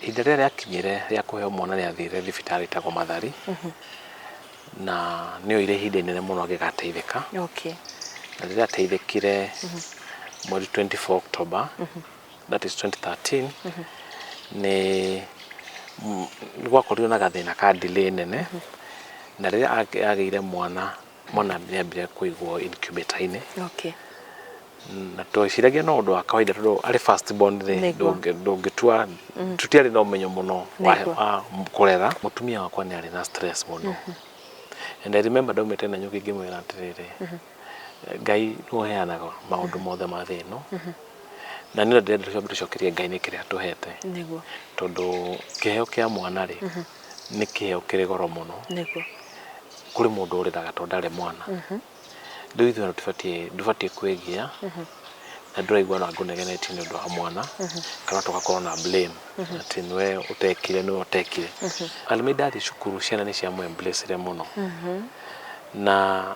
Ihinda rĩrĩa rĩakinyire rĩa kũheo mwana nĩ athire thibitarĩ ĩtagwo Mathari. Na nĩyo ire ihinda inene mũno agĩgateithĩka. Okay. Na rĩrĩa ateithĩkire mweri 24 October, that is 2013, nĩ gwakorirwo na gathĩna ka delay nene. Na rĩrĩa agĩire mwana nĩambire kũigwo incubator-inĩ. Okay. Na twĩciragia no ũndũ wa kawaida tondũ arĩ first born ndũngĩtua tutiarĩ na ũmenyo mũno wa kũrera. Mũtumia wakwa nĩ arĩ na stress mũno. And I remember ndaumĩte na nyũkĩ ngĩmwĩra atĩrĩrĩ, Ngai nĩũheanaga maũndũ mothe ma thĩ ĩno, na niĩ ndĩrenda tũcokerie Ngai nĩ kĩrĩa atũhete. Tondũ kĩheo kĩa mwana rĩ nĩ kĩheo kĩrĩ goro mũno. Kũrĩ mũndũ ũrĩraga tondũ ndarĩ mwana. Rĩu ithuĩ ndũbatiĩ kwĩgia na ndũraigua na ngũnegenetio nĩ ũndũ wa mwana kana tũgakorwo na blame atĩ nĩwe ũtekire. Arĩmi ndathiĩ cukuru ciana nĩ ciamũ-embrace mũno. Na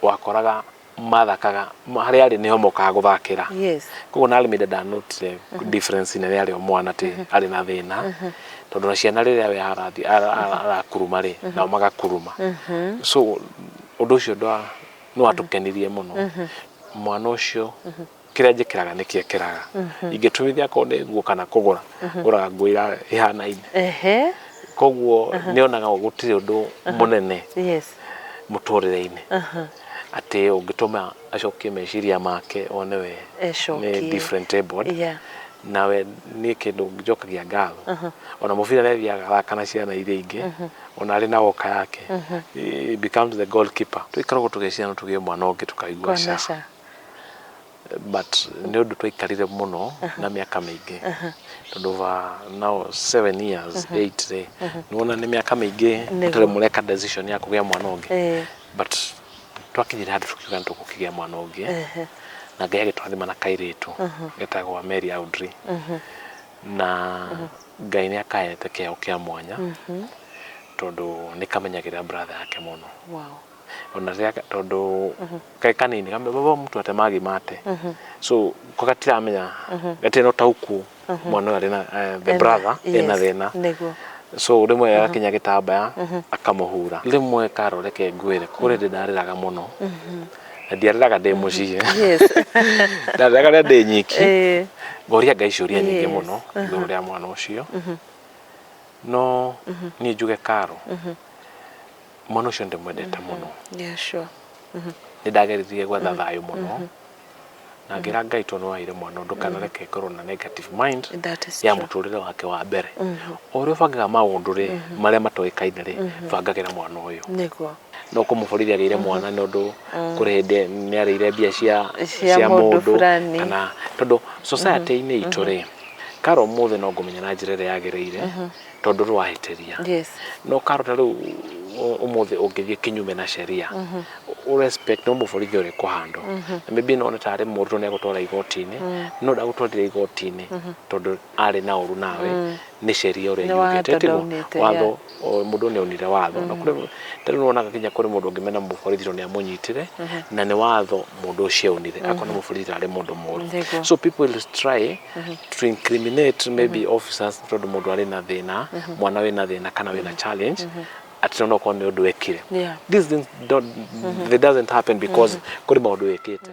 wakoraga mathakaga harĩa arĩ nĩho mokaga gũthakĩra. Koguo na arĩmi ndanotire difference nene arĩ o mwana atĩ arĩ na thĩna. Tondũ na ciana rĩrĩa we arakuruma rĩ nao magakuruma. So ũndũ ũcio no atũkenirie mũno. Mwana ũcio kĩrĩa njĩkĩraga nĩkĩo ekĩraga. Ingĩtumithia akorwo nĩ nguo kana kũgũra ngũraga nguo ihanaine. Koguo nĩonaga gũtirĩ ũndũ mũnene mũtũrĩre-inĩ atĩ ũngĩtũma acokie meciria make one we nĩ different abled. Nawe nĩ kĩndũ njokagia ngatho. Ona mũbira nĩ athiaga agathaka na ciana iria ingĩ. Ona arĩ na woka yake. He becomes the goalkeeper. Tũikaragwo tũgĩciana tũgĩe mwana ũngĩ tũkaigua ca. But nĩ ũndũ twaikarire mũno na mĩaka mĩingĩ. Tondũ over now 7 years, 8 rĩ. Nĩwona nĩ mĩaka mĩingĩ tũrĩ mũreka decision ya kũgĩa mwana ũngĩ. But twakinyire handũ tũkiuga nĩ tũgũkĩgĩa mwana ũngĩ. Na Ngai agĩtũrathima na kairĩtu getagwo Mary Audrey. Na Ngai nĩ akahete kĩheo kĩa mwanya tondũ nĩ kamenyagĩrĩra brother yake mũno. Ona rĩrĩa tondũ kaĩ kanini baba mũtu atemagi mate. So ko gatiramenya gatirĩ no tauku mwana arĩ na the brother ena thĩna. So rĩmwe agakinya gĩtambaya akamũhura. Rĩmwe karoreke ngwĩre kũrĩ ndarĩraga mũno. Ndiarĩraga ndĩ mũciĩ. Ndarĩraga rĩrĩa ndĩ nyiki. Ngoria Ngai ciũria nyingĩ mũno igũrũ rĩa mwana ũcio. No niĩ njuge Karo mwana ũcio ndĩmwendete mũno. Nĩ ndageririe gwetha thayũ mũno. Na ngĩra Ngai tondũ waire mwana ndũkanareke korwo na negative mind ya mũtũrĩre wake wa mbere. O ũrĩa ũbangaga maũndũ rĩ marĩa matoĩkaine rĩ bangagĩra mwana ũyũ. No kũmũborithi agĩire mwana nĩ ũndũ kũrĩ hĩndĩ nĩ arĩire mbia cia mũndũ kana tondũ society-inĩ itũ rĩ Karo mũthĩ no ngũmenya na njĩra ĩrĩa yagĩrĩire tondũ rwahĩtĩria. No Karo ta rĩu ũmũthĩ ũngĩthiĩ kinyume na sheria respect no mũborithi ũrĩ kũhandwo. Maybe no tarĩ mũndũ nĩ agũtwara igoti-inĩ no ndagũtwarire igoti-inĩ tondũ arĩ na ũru nawe nĩ sheria ũrĩa yugĩte watho mũndũ nĩ onire watho. Na kũrĩ tondũ wonaga kinya kũrĩ mũndũ ũngĩmena mũborithi tondũ nĩ amũnyitire na nĩ watho mũndũ ũcio onire akona mũborithi arĩ mũndũ mũru. So people will try to incriminate maybe officers tondũ mũndũ arĩ na thĩna mwana wĩ na thĩna kana wĩ na challenge. Ati no kwa nĩ ũndũ wekire. This things they doesn't happen because kũrĩ maũndũ wekĩte.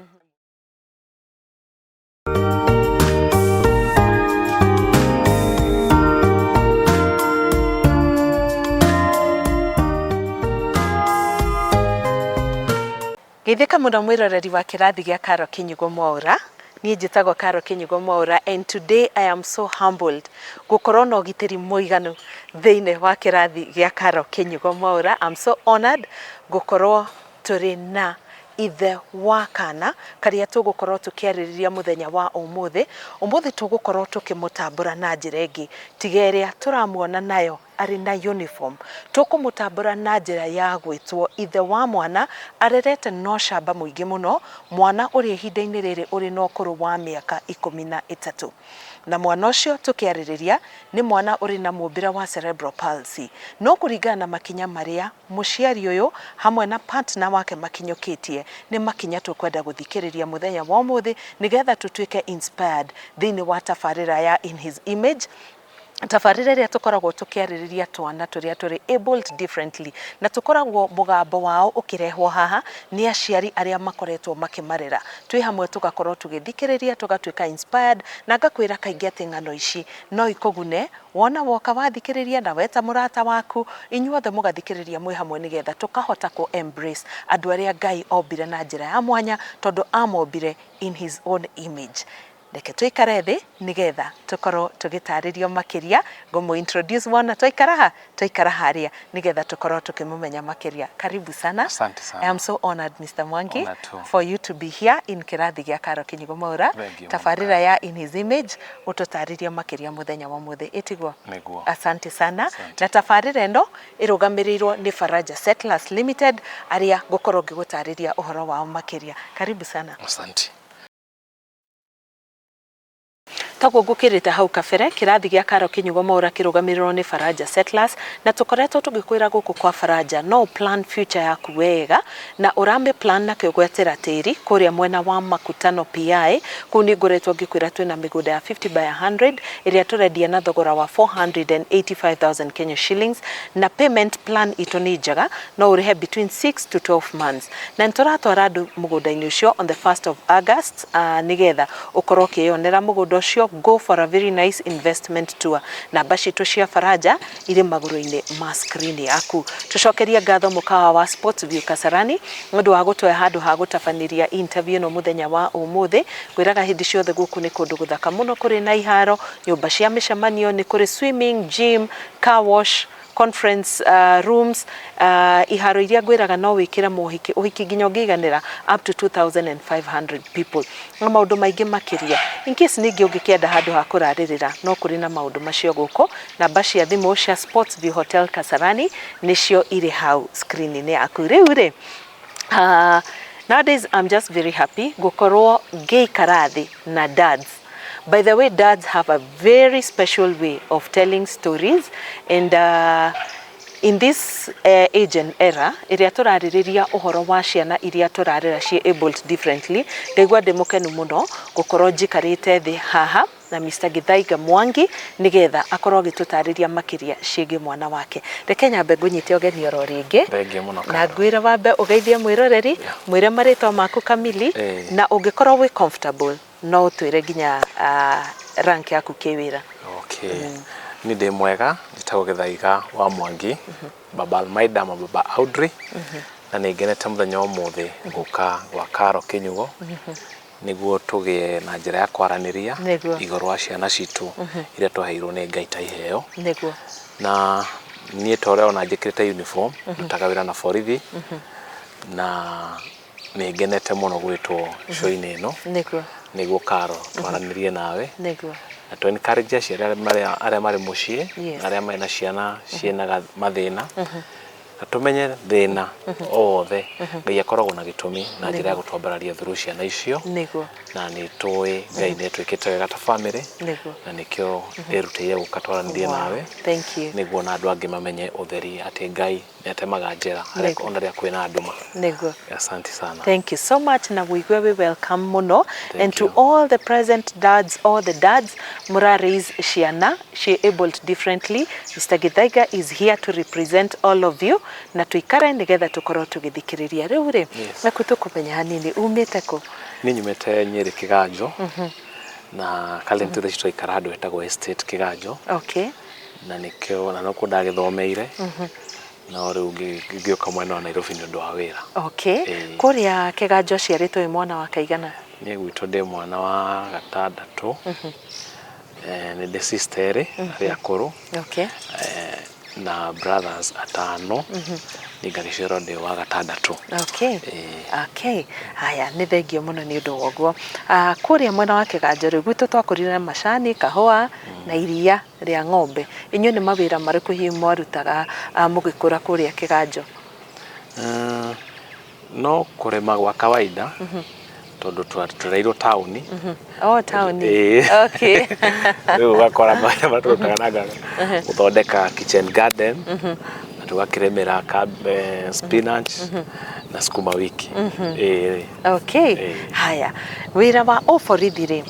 Geithĩka mũno mwĩroreri wa kĩrathi gĩa Karo Kĩnyugo Mwaũra. Niĩ njĩtagwo Karo Kĩnyugo Mwaũra and today I am so humbled gũkorwo na ũgitĩri mũiganu thĩinĩ wa kĩrathi gĩa Karo Kĩnyugo Mwaũra. I'm so honored gũkorwo tũrĩ na ithe wa kana karĩa tũgũkorwo tũkĩarĩrĩria mũthenya wa ũmũthĩ. Ũmũthĩ tũgũkorwo tũkĩmũtambũra na njĩra ĩngĩ tiga ĩrĩa tũramuona nayo arĩ na uniform. Tũkũmũtambũra na njĩra ya gwĩtwo ithe wa mwana arerete na ũcamba mũingĩ mũno, mwana ũrĩa ihinda-inĩ rĩrĩ ũrĩ na ũkũrũ wa mĩaka 13. Na mwana ũcio tũkĩarĩrĩria nĩ mwana ũrĩ na mũmbĩre wa cerebral palsy. No kũringana na makinya marĩa mũciari ũyũ hamwe na partner wake makinyũkĩtie nĩ makinya tũkwenda gũthikĩrĩria mũthenya wa ũmũthĩ nĩgetha tũtuĩke inspired thĩinĩ wa tabarĩra ya In His Image tabarĩra ĩrĩa tũkoragwo tũkĩarĩrĩria twana tũrĩa tũrĩ abled differently na tũkoragwo mũgambo wao ũkĩrehwo haha nĩ aciari arĩa makoretwo makĩmarera. Twĩ hamwe tũgakorwo tũgĩthikĩrĩria, tũgatuĩka inspired, na ngakwĩra kaingĩ atĩ ng'ano ici no ikũgune wona woka wathikĩrĩria na weta mũrata waku, inyuothe mũgathikĩrĩria mwĩ hamwe nĩgetha tũkahota ku embrace andũ arĩa Ngai ombire na njĩra ya mwanya tondũ amombire in his own image. Reke tũikare thĩ nĩgetha tũkorwo tũgĩtarĩrio makĩria. Ngũmũ introduce wona tũikara harĩa nĩgetha tũkorwo tũkĩmũmenya makĩria. Karibu sana. Asante sana. I am so honored, Mr. Mwangi, for you to be here in kĩrathi gĩa Karo Kĩnyugo Mwaura, tabarĩra ya In His Image, ũtũtarĩria makĩria mũthenya wa mũthĩ. Ĩtigwo. Nĩguo. Asante sana. Na tabarĩra ĩno ĩrũgamĩrĩirwo nĩ Faraja Settlers Limited, arĩa ngũkorwo ngĩgũtarĩria ũhoro wao makĩria. Karibu sana. Asante. Taguo ngũkĩrĩte hau kabere kĩrathi gĩa Karo Kĩnyugo Mwaura kĩrũgamĩrĩirwo nĩ Faraja Settlers, na tũkoretwo tũgĩkwĩra gũkũ kwa Faraja no plan future yaku wega na ũrame plan na kwĩgwetera tĩri kũrĩa mwena wa Makutano PI. Kũu nĩ ngoretwo ngĩkwĩra twĩna mĩgũnda ya 50 by 100 ĩrĩa tũrendia na thogora wa 485,000 Kenya shillings, na payment plan itũ nĩ njega, no ũrĩhe between 6 to 12 months. Na nĩtũratwara andũ mũgũnda-inĩ ũcio on the 1st of August nĩgetha ũkorwo ũkĩyonera mũgũnda ũcio. Go for a very nice investment tour. Namba citũ cia Faraja irĩ magũrũ-inĩ ma screen yaku. Tũcokeria ngatho mũkawa wa Sportsview Kasarani nĩũndũ wa gũtũhe handũ ha gũtabanĩria interview no mũthenya wa ũmũthĩ. Ngwĩraga hĩndĩ ciothe gũkũ nĩ kũndũ gũthaka mũno, kũrĩ na iharo, nyũmba cia mĩcemanio, nĩ kũrĩ swimming, gym, car wash, conference rooms, iharo iria ngwĩraga no wĩkĩre mohiki ũhiki nginya ũngĩiganĩra up to 2,500 people. Na maũndũ maingĩ makĩria. In case ningĩ ũngĩkĩenda handũ ha kũrarĩrĩra no kũrĩ na maũndũ macio gũkũ. Namba cia thimũ cia Sportsview Hotel Kasarani nĩcio irĩ hau screen-inĩ yaku. Rĩu rĩ, nowadays I'm just very happy gũkorwo ngĩikara thĩ na dads. By the way, dads have a very special way of telling stories, and in this age and era, iria tũrarĩrĩria ũhoro wa ciana iria tũrarera ciĩ abled differently, ngaigua ndĩ mũkenu mũno gũkorwo njikarĩte thĩ haha na Mr. Githaiga Mwangi nĩgetha akorwo agĩtũtarĩria makĩria ciĩgiĩ mwana wake. Reke nyambe ngũnyite ũgeni oro rĩngĩ na ngwĩre wambe ũgeithie mwĩroreri, mwĩre marĩtwa maku kamili, na ũngĩkorwo wĩ comfortable no twĩre nginya rank yaku kĩwĩra. Okay. Ni ndĩ mwega, njĩtagwo Githaiga wa Mwangi, Baba Almaida ma Baba Audrey, na nĩ ngenete mũthenya ũmũthĩ gũka gwa Karo Kĩnyugo nĩguo tũgĩe na njĩra ya kwaranĩria igũrũ wa ciana citũ iria twaheirwo nĩ Ngai ta iheo. Na niĩ ta ũrĩa ona njĩkĩrĩte uniform ndutaga wĩra na borithi, na nĩ ngenete mũno gwĩtwo show-inĩ ĩno nĩguo Karo twaranĩrie nawe na to encourage aciari arĩa marĩ mũciĩ, arĩa mena ciana ciĩna mathĩna, na tũmenye thĩna othe Ngai akoragwo na gĩtũmi na njĩra ya gũtwambararia through ciana icio, na nĩ tũĩ Ngai nĩ twĩkĩte wega ta family, na nĩkĩo erutĩire gũka twaranĩrie nawe nĩguo na andũ angĩ mamenye ũtheri atĩ Ngai nĩ atemaga njĩra ona rĩrĩa kwĩna nduma. Asante sana. Thank you so much, na wĩigua we welcome mũno. And to all the present dads, all the dads mũrarise ciana she abled differently, Mr. Githaiga is here to represent all of you, na tuikare nĩgetha tũkorwo tũgĩthikĩrĩria. Rĩu rĩ, naku tũkũmenya hanini umĩte kũ? Niĩ nyumĩte Nyeri Kĩganjo, na currently tũikara handũ hetagwo Estate Kĩganjo. Okay. Na nĩkĩo na nokuo ndagĩthomeire, na rĩu ngĩũka mwena wa Nairobi nĩ ũndũ wa wĩra. Okay. Kũrĩa Kĩganjo ciarĩtwo wĩ mwana wa kaigana? Niĩ gwitũ ndĩ mwana wa gatandatũ, nĩ ndĩ sister erĩ arĩa akũrũ, na brothers atano, nĩngarĩciarwo ndĩ wa gatandatũ. Okay. Haya, nĩ thengio mũno nĩ ũndũ wa ũguo. Kũrĩa mwena wa Kĩganjo rĩu gwitũ twakũrire na macani, kahũa na iria rĩa ng'ombe. Inyuĩ nĩ mawĩra marĩkũ hihi mwarutaga mũgĩkũra kũrĩa Kĩganjo? No kũrĩma gwa kawaida, tondũ tũreirwo taũni. Taũni. Okay. Rĩu ũgakora mawĩra marĩa tũrutaga na gũthondeka kitchen garden, tugakiremera spinach na sukuma wiki. Okay. Haya, wira wa oborithi ri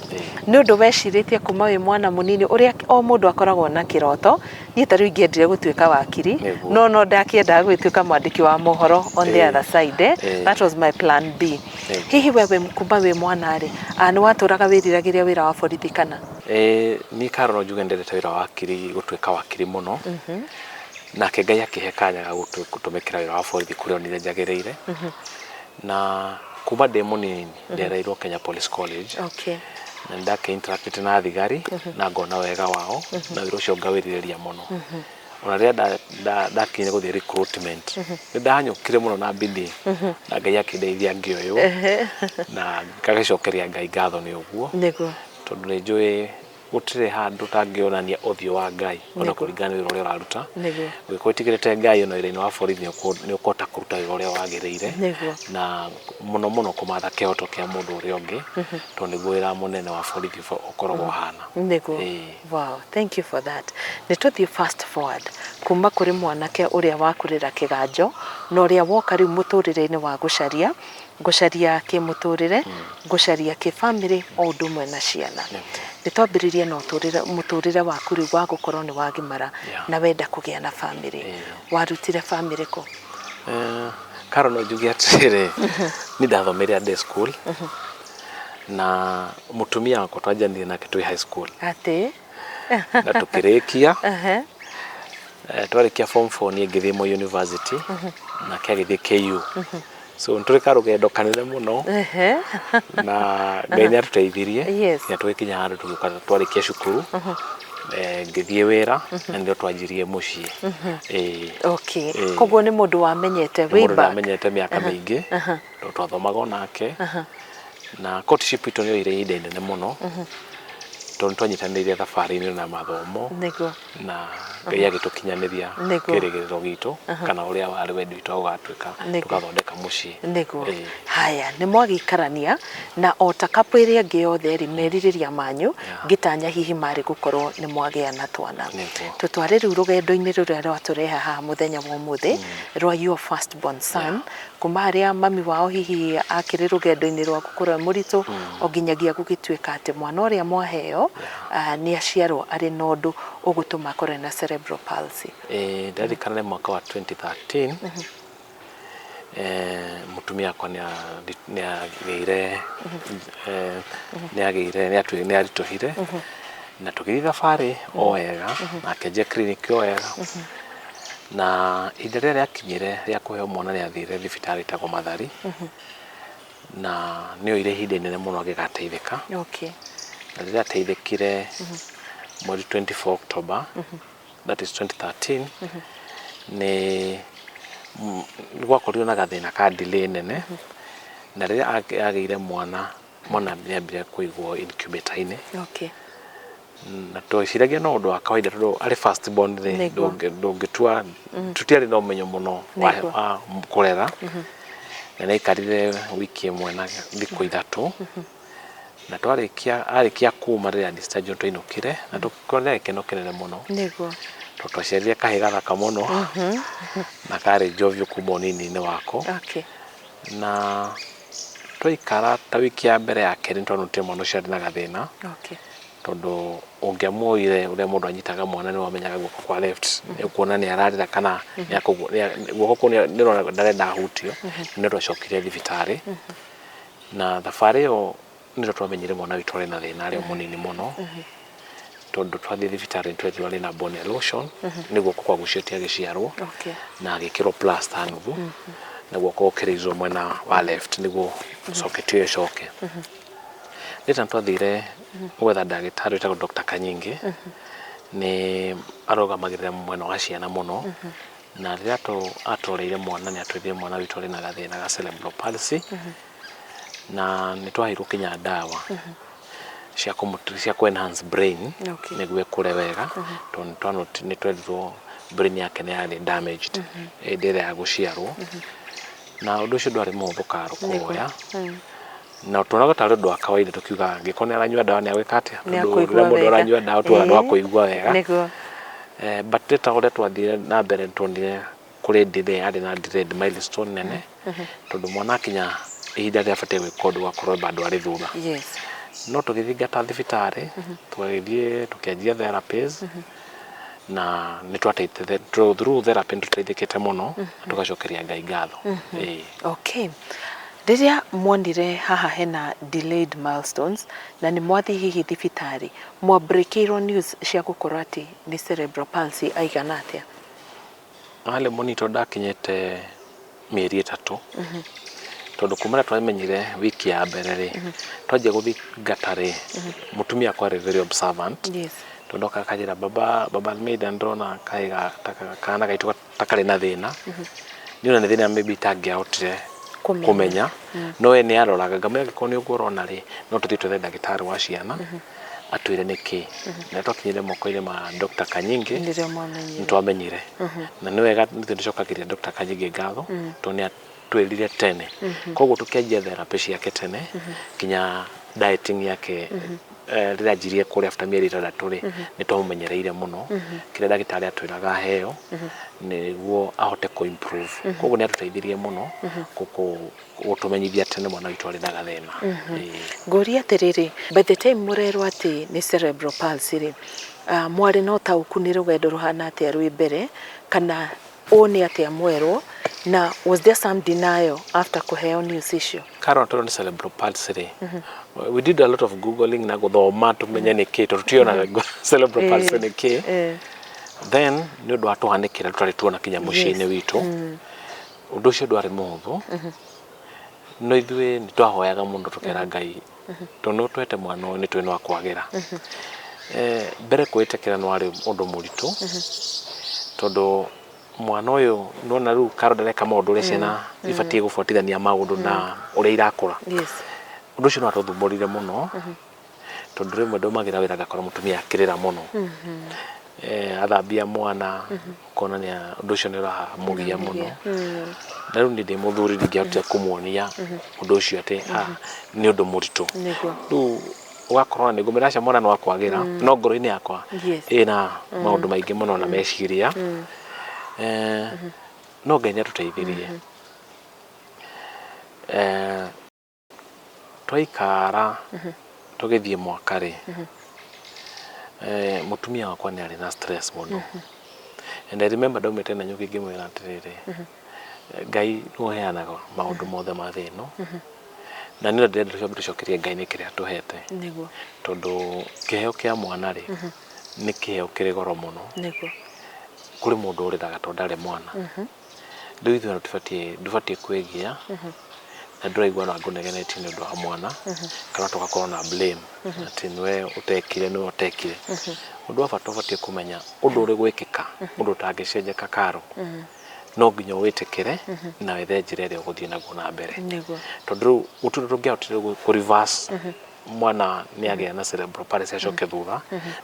nĩ ũndũ wecirĩtie kuma wĩ mwana mũnini ũrĩa o mũndũ akoragwo na kĩroto. Niĩ ta rĩu ingĩendire gũtuĩka wakiri, no ndakĩendaga gũtuĩka mwandĩki wa mohoro on the other side. That was my plan B. Hihi wewe kuma wĩ mwana rĩ, nĩ watũraga wĩriragĩria wĩra wa borithi kana? Niĩ Karo no njuge ndendete wĩra wa wakiri, gũtuĩka wakiri mũno. Nake Ngai akĩhe kanya ga gũtũmĩkĩra wĩra wa borithi kũrĩa onire njagĩrĩire. Na kuma ndĩ mũnini ndereirwo Kenya Police College. Na ndake-interact na thigari na ngona wega wao na wĩra ũcio ngawĩrirĩria mũno. Ona rĩrĩa ndakinyire gũthiĩ recruitment nĩ ndahanyũkire mũno na bidii, na Ngai akĩndeithia ngĩoywo na ngagĩcokeria Ngai ngatho nĩ ũguo, tondũ nĩ njũĩ gũtirĩ handũ tangĩonania ũthiũ wa Ngai ona kũringana na wĩra ũrĩa ũraruta. Ũngĩkorwo ũtigĩrĩte Ngai ona wĩra-inĩ wa borithi nĩ ũkũhota kũruta wĩra ũrĩa wagĩrĩire, na mũno mũno kũmatha kĩhoto kĩa mũndũ ũrĩa ũngĩ, tondũ nĩguo wĩra mũnene wa borithi ũkoragwo ũhana. Wow, thank you for that. Nĩ tũthiĩ fast forward kuma kũrĩ mwanake ũrĩa wakũrĩra kĩganjo na ũrĩa woka rĩu mũtũrĩre-inĩ wa gũcaria kĩmũtũrĩre, gũcaria kĩbamĩrĩ o ũndũ ũmwe na ciana. Nĩ twambĩrĩrie na mũtũrĩre waku rĩu wa gũkorwo nĩ wagimara na wenda kũgĩa na bamĩrĩ. Warutire bamĩrĩ kũ? Karo no njuge atĩrĩrĩ, nĩ ndathomeire day school na mũtumia wakwa twanjanirie nake twĩ high school. Na tũkĩrĩkia twarĩkia form 4 niĩ ngĩthiĩ Moi University nake agĩthiĩ KU. So nĩtũrĩka rũgendo kanene mũno na Ngai nĩatũteithirie na tũgĩkinya handũ tũgĩũka twarĩkia cukuru, ngĩthiĩ wĩra na nĩrĩo twanjirie mũciĩ. Koguo nĩ mũndũ wamenyete way back? Mũndũ wamenyete mĩaka mĩingĩ, tondũ twathomaga onake na courtship itũ nĩ yoire ihinda inene mũno, tondũ twanyitanĩire thabarĩ-inĩ na mathomo na Ngai agĩtũkinyanĩria kĩrĩgĩrĩro gitũ kana ũrĩa warĩ wendi witũ wa gũgatuĩka tũgathondeka mũciĩ. Haya, nĩ mwagĩikarania na o ta couple ĩrĩa ĩngĩ yothe rĩ, merirĩria manyu ngĩtanya hihi marĩ gũkorwo nĩ mwagĩa na twana. Tũtware rĩu rũgendo-inĩ rũrĩa rwatũrehe haha mũthenya wa ũmũthĩ rwa your first born son, kuma harĩa mami wao hihi akĩrĩ rũgendo-inĩ rwa gũkũra mũritũ o nginyagia gũgĩtuĩka atĩ mwana ũrĩa mwaheo nĩ aciarwo arĩ na ũndũ ũgũtũma akorwo na cerebral palsy. Ndarikana nĩ mwaka wa 2013 mũtumia wakwa nĩ aritũhire na tũgĩthiĩ thabarĩ o wega na akĩanjia clinic o wega, na ihinda rĩrĩa rĩakinyire rĩa kũheo mwana nĩ athire thibitarĩ ĩtagwo Mathari na nĩ oire ihinda inene mũno agĩgateithĩka. Na rĩrĩa ateithĩkire mweri 24 October, that is 2013, nĩ gwakorirwo na gathĩna ka delay nene, na rĩrĩa agĩire mwana nĩambire kũigwo incubator-inĩ. Na tweciragia no ũndũ wa kawaida tondũ arĩ first born rĩ, ndũngĩtua, tũtiarĩ na ũmenyo mũno wa kũrera, na nĩaikarire wiki ĩmwe na thikũ 3 na arĩkia kuma rĩrĩa discharge twainũkire na tũkĩona gĩkeno kĩnene mũno, tondũ twaciarire kahĩĩ gathaka mũno na karĩ njovio kuma ũnini-inĩ wako. Na twaikara ta wiki ya mbere ya kerĩ nĩtwanũtire mwana ũcio arĩ na gathĩna, tondũ ũngĩamuoire ũrĩa mũndũ anyitaga mwana nĩ wamenyaga guoko kwa left nĩũkuona nĩ ararĩra kana guoko kũu nĩũrona ndarenda ahutio. Nĩ twacokire thibitarĩ na thabarĩ ĩyo nĩrĩo twamenyire mwana witũ arĩ na thĩna arĩ o mũnini mũno, tondũ twathiĩ thibitarĩ nĩtwethirwo arĩ na bone erosion, nĩ guoko kwa gucio agĩciarwo na agĩkĩrwo plaster nuthu na guoko gũkĩrĩizwo mwena wa left nĩguo socket ĩyo ĩcoke. Rĩrĩa twathire gwetha ndagĩtarĩ wĩtagwo Dr. Kanyingĩ, nĩ arũgamagĩrĩra mwena wa ciana mũno, na rĩrĩa atũreire mwana nĩ atwethire mwana witũ arĩ na gathĩna ga cerebral palsy, na nĩ twaheirwo kinya ndawa cia ku enhance brain nĩguo ĩkũre wega, tondũ nĩ twerirwo brain yake nĩ yarĩ damaged hĩndĩ ĩrĩa ya gũciarwo, na ũndũ ũcio ndwarĩ mũhũthũ Karo kuoya, na tuonaga tarĩ ũndũ wa kawaida tukiuga angĩkorwo nĩ aranyua ndawa nĩ agwĩka atĩa, tondũ rĩrĩa mũndũ aranyua ndawa tuonaga no kũigua wega. But rĩta ũrĩa twathire na mbere nĩtuonire kuri delay ari na delayed milestone nene tondu mwana akinya ihinda rĩa bate gwĩka ũndũ wakorwo bado arĩ thutha no tũgĩthingata thibitari twagĩthiĩ tũkĩanjia therapies na nĩ twateithĩte through therapy tũteithĩkĩte mũno tũgacokeria Ngai ngatho. Okay, rĩrĩa mwonire haha hena delayed milestones na nĩ mwathi hihi thibitari mwabreakĩirwo news cia gũkorwo atĩ nĩ cerebral palsy aigana atĩa? Hale monitor ndakinyĩte mĩeri 3 tondu kumana twamenyire wiki ya mbere ri twanjia guthingata ri mutumia kwari very observant tondu kakajira baba Almeida ndona kaiga kana gaitu takari na thina ni ona thina maybe tangiahotire kumenya no we ni aroraga ngamenya gikoni uguo urona ri no tuthi twethe ndagitari wa ciana atwire niki na twakinyire moko-ini ma Dr. Kanyingi nitwamenyire na ni wega nitũcokagiria Dr. Kanyingi ngatho tondu twelire tene koguo tukianjia therapy ciake tene kinya dieting yake rĩrĩa njirie kũrĩa after mĩeri 3 ri nĩ twamumenyereire mũno kĩrĩa ndagĩtarĩ atwĩraga heo nĩguo ahote ku improve koguo nĩ atũteithirie mũno gũtũmenyithia tene mwana witũ arĩ na gathĩna. Ngũria atĩrĩrĩ, by the time mũrerwo atĩ nĩ cerebral palsy ri mwarĩ na ũtaũku nĩ rũgendo rũhana atĩa rwĩ mbere kana one atĩa mwerwo na was there some denial after kuheo news issue? Karo tondu ni cerebral palsy ri we did a lot of googling na guthoma tumenye ni ki tutiona cerebral palsy ni ki then ni undu atuhanikira tutari tuona kinya muciini witu undu ucio ndwari muhuthu no ithuĩ nĩ twahoyaga mũno tukera Ngai tondu twete mwana ũyũ nĩ twĩna wa kwagira mbere kwĩtĩkĩra nĩ warĩ ũndũ mũritũ tondu mwana ũyũ nona rĩu Karo ndareka maũndũ ũrĩa ciana ibatiĩ gũbuatithania maũndũ na ũrĩa irakũra ũndũ ũcio no atũthumũrire mũno tondu rĩmwe ndaumagira wĩra ngakora mũtumia akĩrĩra mũno athambia mwana kuonania ũndũ ũcio nĩ ũramũgia mũno na rĩu nĩ ndĩ mũthuri ndingĩahotire kũmuonia ũndũ ũcio atĩ nĩ ũndũ mũritũ rĩu ugakorwo nĩ ngũmĩracia mwana no akwagira no ngoro-inĩ yakwa ĩna maũndũ maingĩ mũno na meciria no Ngai nĩ atũteithirie twaikara tũgĩthiĩ mwaka rĩ mutumia wakwa nĩ arĩ na stress mũno and I remember ndaumĩte na nyũkĩ ngĩmwĩra atĩrĩrĩ Ngai nĩ ũheanaga maũndũ mothe ma thĩ ĩno na nĩ ndĩrenda tũcokerie Ngai nĩ kĩrĩa atũhete tondu kĩheo kĩa mwana rĩ nĩ kĩheo kĩrĩ goro mũno kuri mundu ũrĩraga tondu ndarĩ mwana rĩu ithuĩ ndũbatiĩ kwĩgia na ndũraigua na ngũnegenetio nĩ ũndũ wa mwana kana tũgakorwo na blame atĩ nĩwe ũtekire nĩwe ũtekire ũndũ wa bata ũbatiĩ kũmenya ũndũ ũrĩ gwĩkĩka ũndũ ũtangĩcenjeka Karo no nginya wĩtĩkĩre na wethe njĩra ĩrĩa ũgũthiĩ naguo na mbere tondu rĩu gũtirĩ tũngĩahotire ku reverse mwana nĩ agĩa na cerebral palsy acoke thutha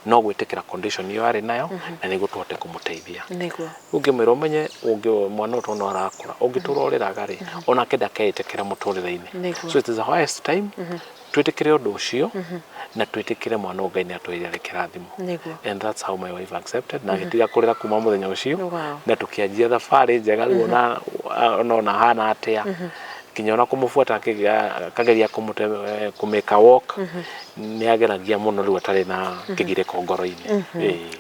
no gwĩtĩkĩra condition iyo arĩ nayo na nĩguo tũhote kũmũteithia ũngĩmwĩra ũmenye mwana ũtũ no arakũra ũngĩtũra ũrĩraga rĩ onake ndakeĩtĩkĩra mũtũrĩre-inĩ so it is the highest time twĩtĩkĩre ũndũ ũcio na twĩtĩkĩre mwana ũyũ Ngai nĩ atũheire arĩ kĩrathimo and that's how my wife accepted na agĩtiga kũrĩra kuma mũthenya ũcio na tũkĩanjia thabarĩ njega rĩu ona hana atĩa kinya ona kumufuata kageria kumeka walk ni ageragia muno riu atari na kigireko ngoro-ini.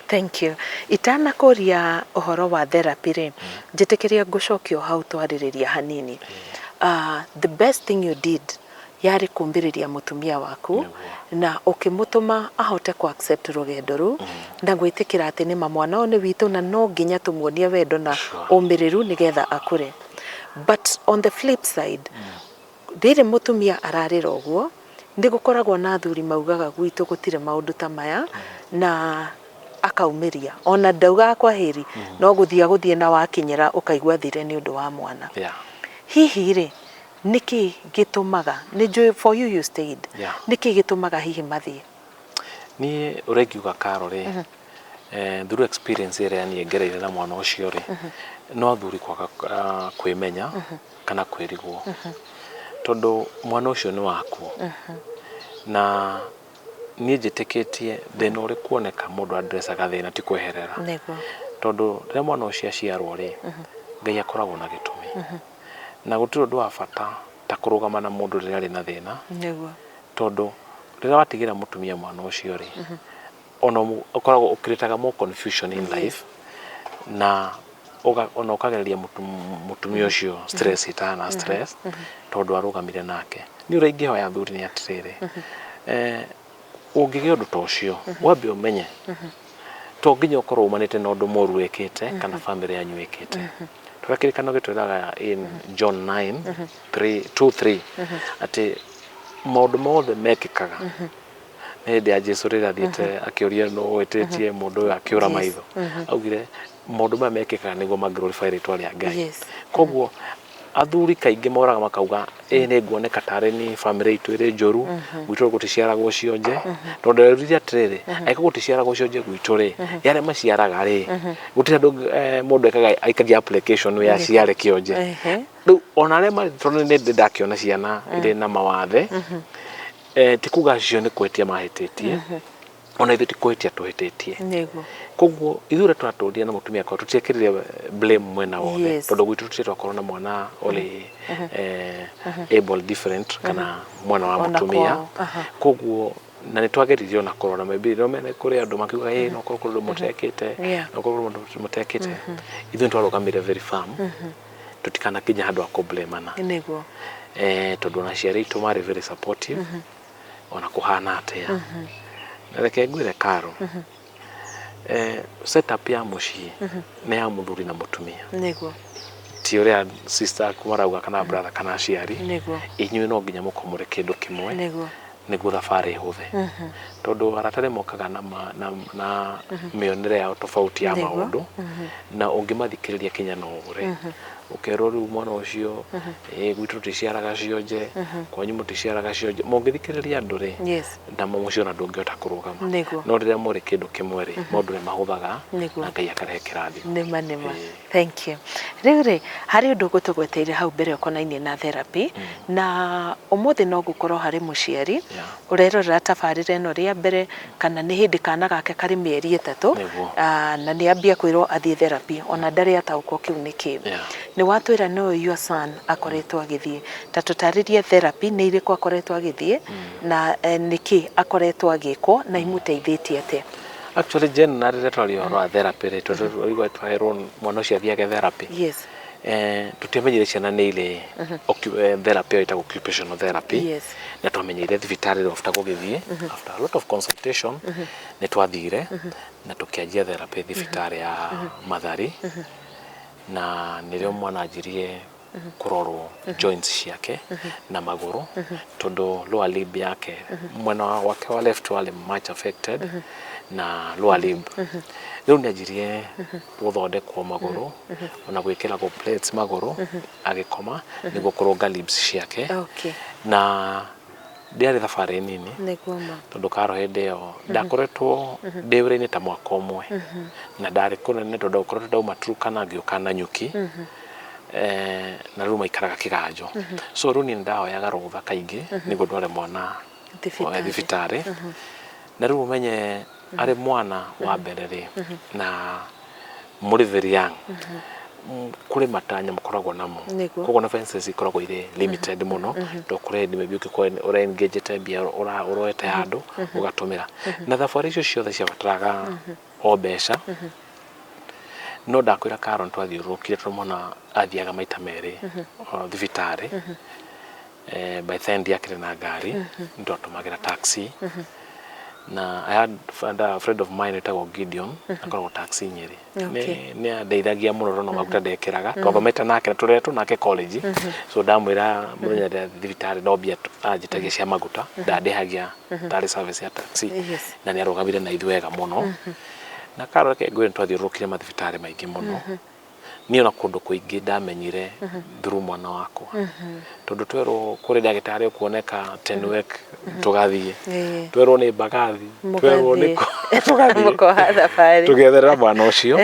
Thank you. Itana kuria uhoro wa therapy ri njitikiria ngucokio hau twaririria hanini. The best thing you did yari kumbiriria mutumia waku na ukimutuma ahote ku accept rugendo ru na gwitikira ati ni mwana ũyũ nĩ witũ na no nginya tumuonie wendo na ũmĩrĩru nigetha akure. But on the flip side, rĩrĩ mutumia ararĩra ũguo nĩ gũkoragwo na athuri maugaga gwitũ gũtirĩ maũndũ ta maya na akaumĩria ona ndauga kwa heri no gũthiĩ na wakinyĩra ũkaigua thire nĩ ũndũ wa mwana. Hihi rĩ niki gĩtũmaga nĩ for you stayed niki gĩtũmaga hihi mathiĩ? Niĩ ũrekiuga Karo rĩ through experience ĩrĩa niĩ ngereire na mwana ũcio rĩ no athuri kwaga kwĩmenya kana kwĩrigwo tondu mwana ũcio nĩ waku na niĩ njĩtĩkĩtie thĩna ũrĩ kuoneka mũndũ adressaga thĩna ti kweherera tondu rĩrĩa mwana ũcio aciarwo rĩ Ngai akoragwo na gĩtũmi na gũtirĩ ũndũ wa bata ta kũrũgama na mũndũ rĩrĩa arĩ na thĩna nĩguo tondũ rĩrĩa watigĩra mũtumia mwana ũcio rĩ ona ũkoragwo ũkirĩtaga more confusion in life na ona ũkagereria mũtumia ũcio stress itana stress tondũ arũgamire nake nĩ ũraingĩhoya athuri nĩ atĩrĩrĩ ũngĩgĩa ũndũ ta ũcio wambe ũmenye to nginya ũkorwo umanĩte na ũndũ mũru wĩkĩte kana family yanyu ĩkĩte tũgakĩrĩkana gĩtwĩraga in John 9:2-3 atĩ maũndũ mothe mekĩkaga nĩ hĩndĩ ya Jesũ rĩrĩa athiĩte akĩũria no wĩtĩtie mũndũ ũyũ akĩũra maitho augire maũndũ maya mekĩkaga nĩguo ma-glorify rĩtwa rĩa Ngai koguo athuri kaingĩ moraga makauga nĩ nguoneka tarĩ ni family itũ ĩrĩ njũru gwitũ gũticiaragwo cionje tondũ rĩrĩa atĩrĩrĩ angĩkorwo gũticiaragwo cionje gwitũ rĩ yarĩa maciaraga rĩ gũtirĩ andũ mũndũ aikagia application ya ciare kĩonje rĩu ona arĩa marĩ tondũ nĩ ndakĩona ciana irĩ na mawathe ti kuga cio nĩ kwĩtia mahĩtĩtie ona ithuĩ ti kwĩtia tũhĩtĩtie koguo ithuĩ tũratũria na mũtumia kwa tũtiekĩrire blame mwena wothe tondũ gwitũ tũtirĩ twakorwo na mwana ũrĩ able different kana mwana wa mũtumia koguo na nĩ twageririe ona kũrora maybe no mene kũrĩ andũ makiuga no kũrĩ kũndũ mũtekĩte no kũrĩ kũndũ mũtekĩte ithuĩ twarũgamire very firm tũtikanakinya handũ ha kũblamana tondũ ona ciarĩ itũ marĩ very supportive ona kũhana atĩa reke ngwĩre Karo setup ya mũciĩ nĩ ya mũthuri na mũtumia ti ũrĩa sister kumarauga kana brother kana aciari inyuĩ no nginya mũkomore kĩndũ kĩmwe nĩguo thabarĩ hũthe tondũ aratarĩ mokaga na mĩonere yao tofauti ya maũndũ na ũngĩmathikĩrĩria kinya no ũre ũkerwo rĩu mwana ũcio gwitũ tũticiaraga cionje kwanyu mũticiaraga cionje mũngĩthikĩrĩria andũ rĩ na mũciĩ ona ndũngĩhota kũrũgama no rĩrĩa mũrĩ kĩndũ kĩmwe rĩ maũndũ nĩ mahũthaga na Ngai akarehe kĩrathimo nĩma thank you rĩu rĩ harĩ ũndũ ngũtũgweteire hau mbere ũkonainie na therapy na ũmũthĩ no gũkorwo harĩ mũciari ũrerorera tabarĩra ĩno rĩa mbere kana nĩ hĩndĩ kana gake karĩ mĩeri 3 na nĩ ambia kwĩrwo athiĩ therapy ona ndarĩ ataũkwo kĩu nĩ kĩĩ nĩ watwĩra no your son akoretwo agĩthiĩ ta tũtarĩrie therapy nĩ irĩkũ akoretwo agĩthiĩ na nĩkĩ akoretwo agĩkwo na imũteithĩtie atĩa actually Jen na rĩrĩa twarĩ ũhoro wa therapy rĩ tũrĩgwa twaherwo mwana ũcio athiage therapy tũtiamenyire ciana nĩ ile therapy ĩtagwo occupational therapy na twamenyeire thibitarĩ rĩ ofta gũgĩthiĩ after a lot of consultation nĩ twathire na tũkĩanjia therapy thibitarĩ ya Mathari na nĩrĩo mwana anjirie kurorwo joints ciake na magũrũ tondũ lower limb yake mwena wake wa left wale much affected na lower limb rĩu nĩ anjirie gũthondekwo magũrũ ona gwĩkĩragwo plates magũrũ agĩkoma nĩguo kũrũnga limbs ciake na ndiarĩ thabarĩ nini tondũ Karo hĩndĩ ĩyo ndakoretwo ndĩ wĩra-inĩ ta mwaka ũmwe na ndarĩ kũnene tondũ ndakoretwo ndauma Turkana ngĩũka Nanyuki na rĩu maikaraga Kĩganjo so rĩu niĩ ndahoyaga rũtha kaingĩ nĩguo ndware mwana thibitarĩ na rĩu ũmenye arĩ mwana wa mbere rĩ na mũrĩ very young kũrĩ matanya mũkoragwo namo koguo na fences ikoragwo irĩ limited mũno to kũrĩ maybe ũkĩkorwo ũra engage mbia ũroete handũ ũgatũmĩra na thabarĩ icio ciothe ciabataraga o mbeca no ndakwĩra Karo twathiũrũrũkire tondũ mwana athiaga maita merĩ thibitarĩ by the end yakĩrĩ na ngari ndotũmagĩra taxi na I had a friend of mine etagwo Gideon akoragwo taxi Nyeri nĩ andeithagia mũno no maguta ndekĩraga twathomete nake tũretwo nake college so ndamwĩra mũthenya ndĩ thibitarĩ no mbia anjĩtagia cia maguta ndandĩhagia tarĩ service ya taxi na nĩ arũgamire na ithuĩ wega mũno na Karo reke ngwĩre twathiũrũrũkire mathibitarĩ maingĩ mũno niĩ ona kũndũ kũingĩ ndamenyire through mwana wakwa tondũ twerwo kũrĩ ndagĩtarĩ ũkuoneka Tenwek tũgathiĩ twerwo nĩ Mbagathi twerwo nĩ tũgathiĩ tũgetherera mwana ũcio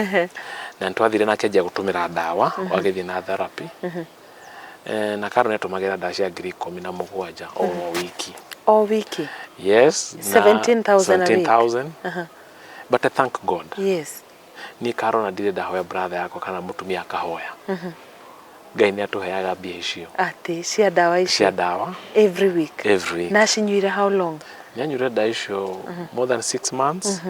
na nĩtwathire nake anjia gũtũmĩra ndawa agĩthiĩ na therapy na Karo nĩatũmagĩra ndawa cia 17,000 o wiki yes 17,000 but I thank God ni karona ndire ndahoya brother yakwa kana mutumia akahoya Ngai nĩ atuheaga mbia icio ati cia dawa icio cia dawa every week na cinyuire how long nyanyuire dawa icio more than 6 months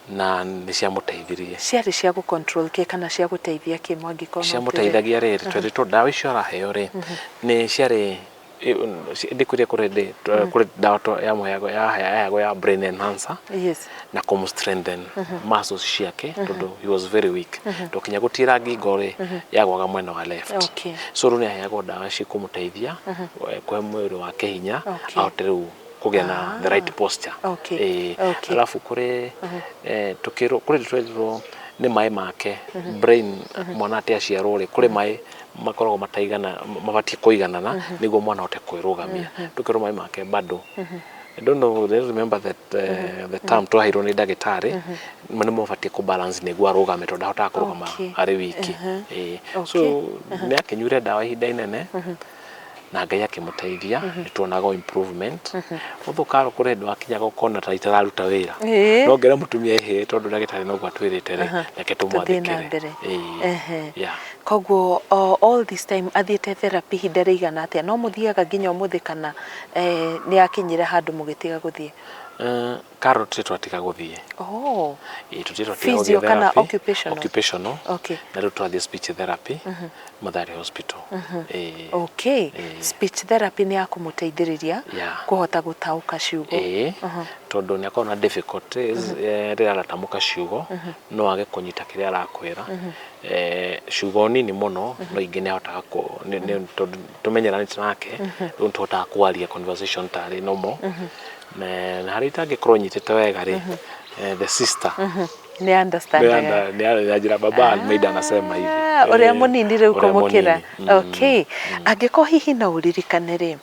na nĩ cia muteithirie ciarĩ cia gu control ke kana cia guteithia ke mwangiko cia muteithagia rĩrĩ twĩrĩtwo dawa icio araheo rĩ nĩ ciarĩ ndikuria kuri dawa ya brain enhancer yes na strengthen muscles ciake tondu he was very weak tokinya gutira ngingo ri yagwaga mwena wa left so runi aheagwo dawa ci kumuteithia kwa mwiri wake hinya ahote riu kugia na the right posture alafu kuri twirwo ni mai make brain mwana ate aciarwo ri kuri mai makoragwo mataigana mabatie kuiganana niguo mwana ote kwirugamia tukirwo mai make bado I don't know, they remember that the term twahirwo ni ndagitari mane mobatie ku balance niguo arugame tondu ndahota kurugama ari wiki so ni akinyure dawa ihinda inene na Ngai akimuteithia nituonaga improvement uthukaro kuri ndu akinya gukona ta itararuta wira no ngere mutumia ihe tondu ndagitari no gwatwirite ri reke tumwathikire koguo all this time athiete therapy hinda rigana atia no muthiaga nginya umuthi kana ni akinyire handu mugitiga guthie Carrot twatiga guthie twatiga physio kana occupational na rĩu twathie speech therapy Mathare Hospital speech therapy ni akumuteithiriria kuhota gutauka ciugo tondu ni akona difficulties rĩrĩa aratamuka ciugo no age kunyita kiria arakwira ciugo nini muno no ingĩ ni ahotaga tumenyeranĩte nake rĩu tuhotaga kwaria conversation tari normal na hari tangikorwo nyitete wega ri the sister ni understand ni ajira baba Almeida anasema hivi uria munini riu kumukira angiko hihi na uririkane ri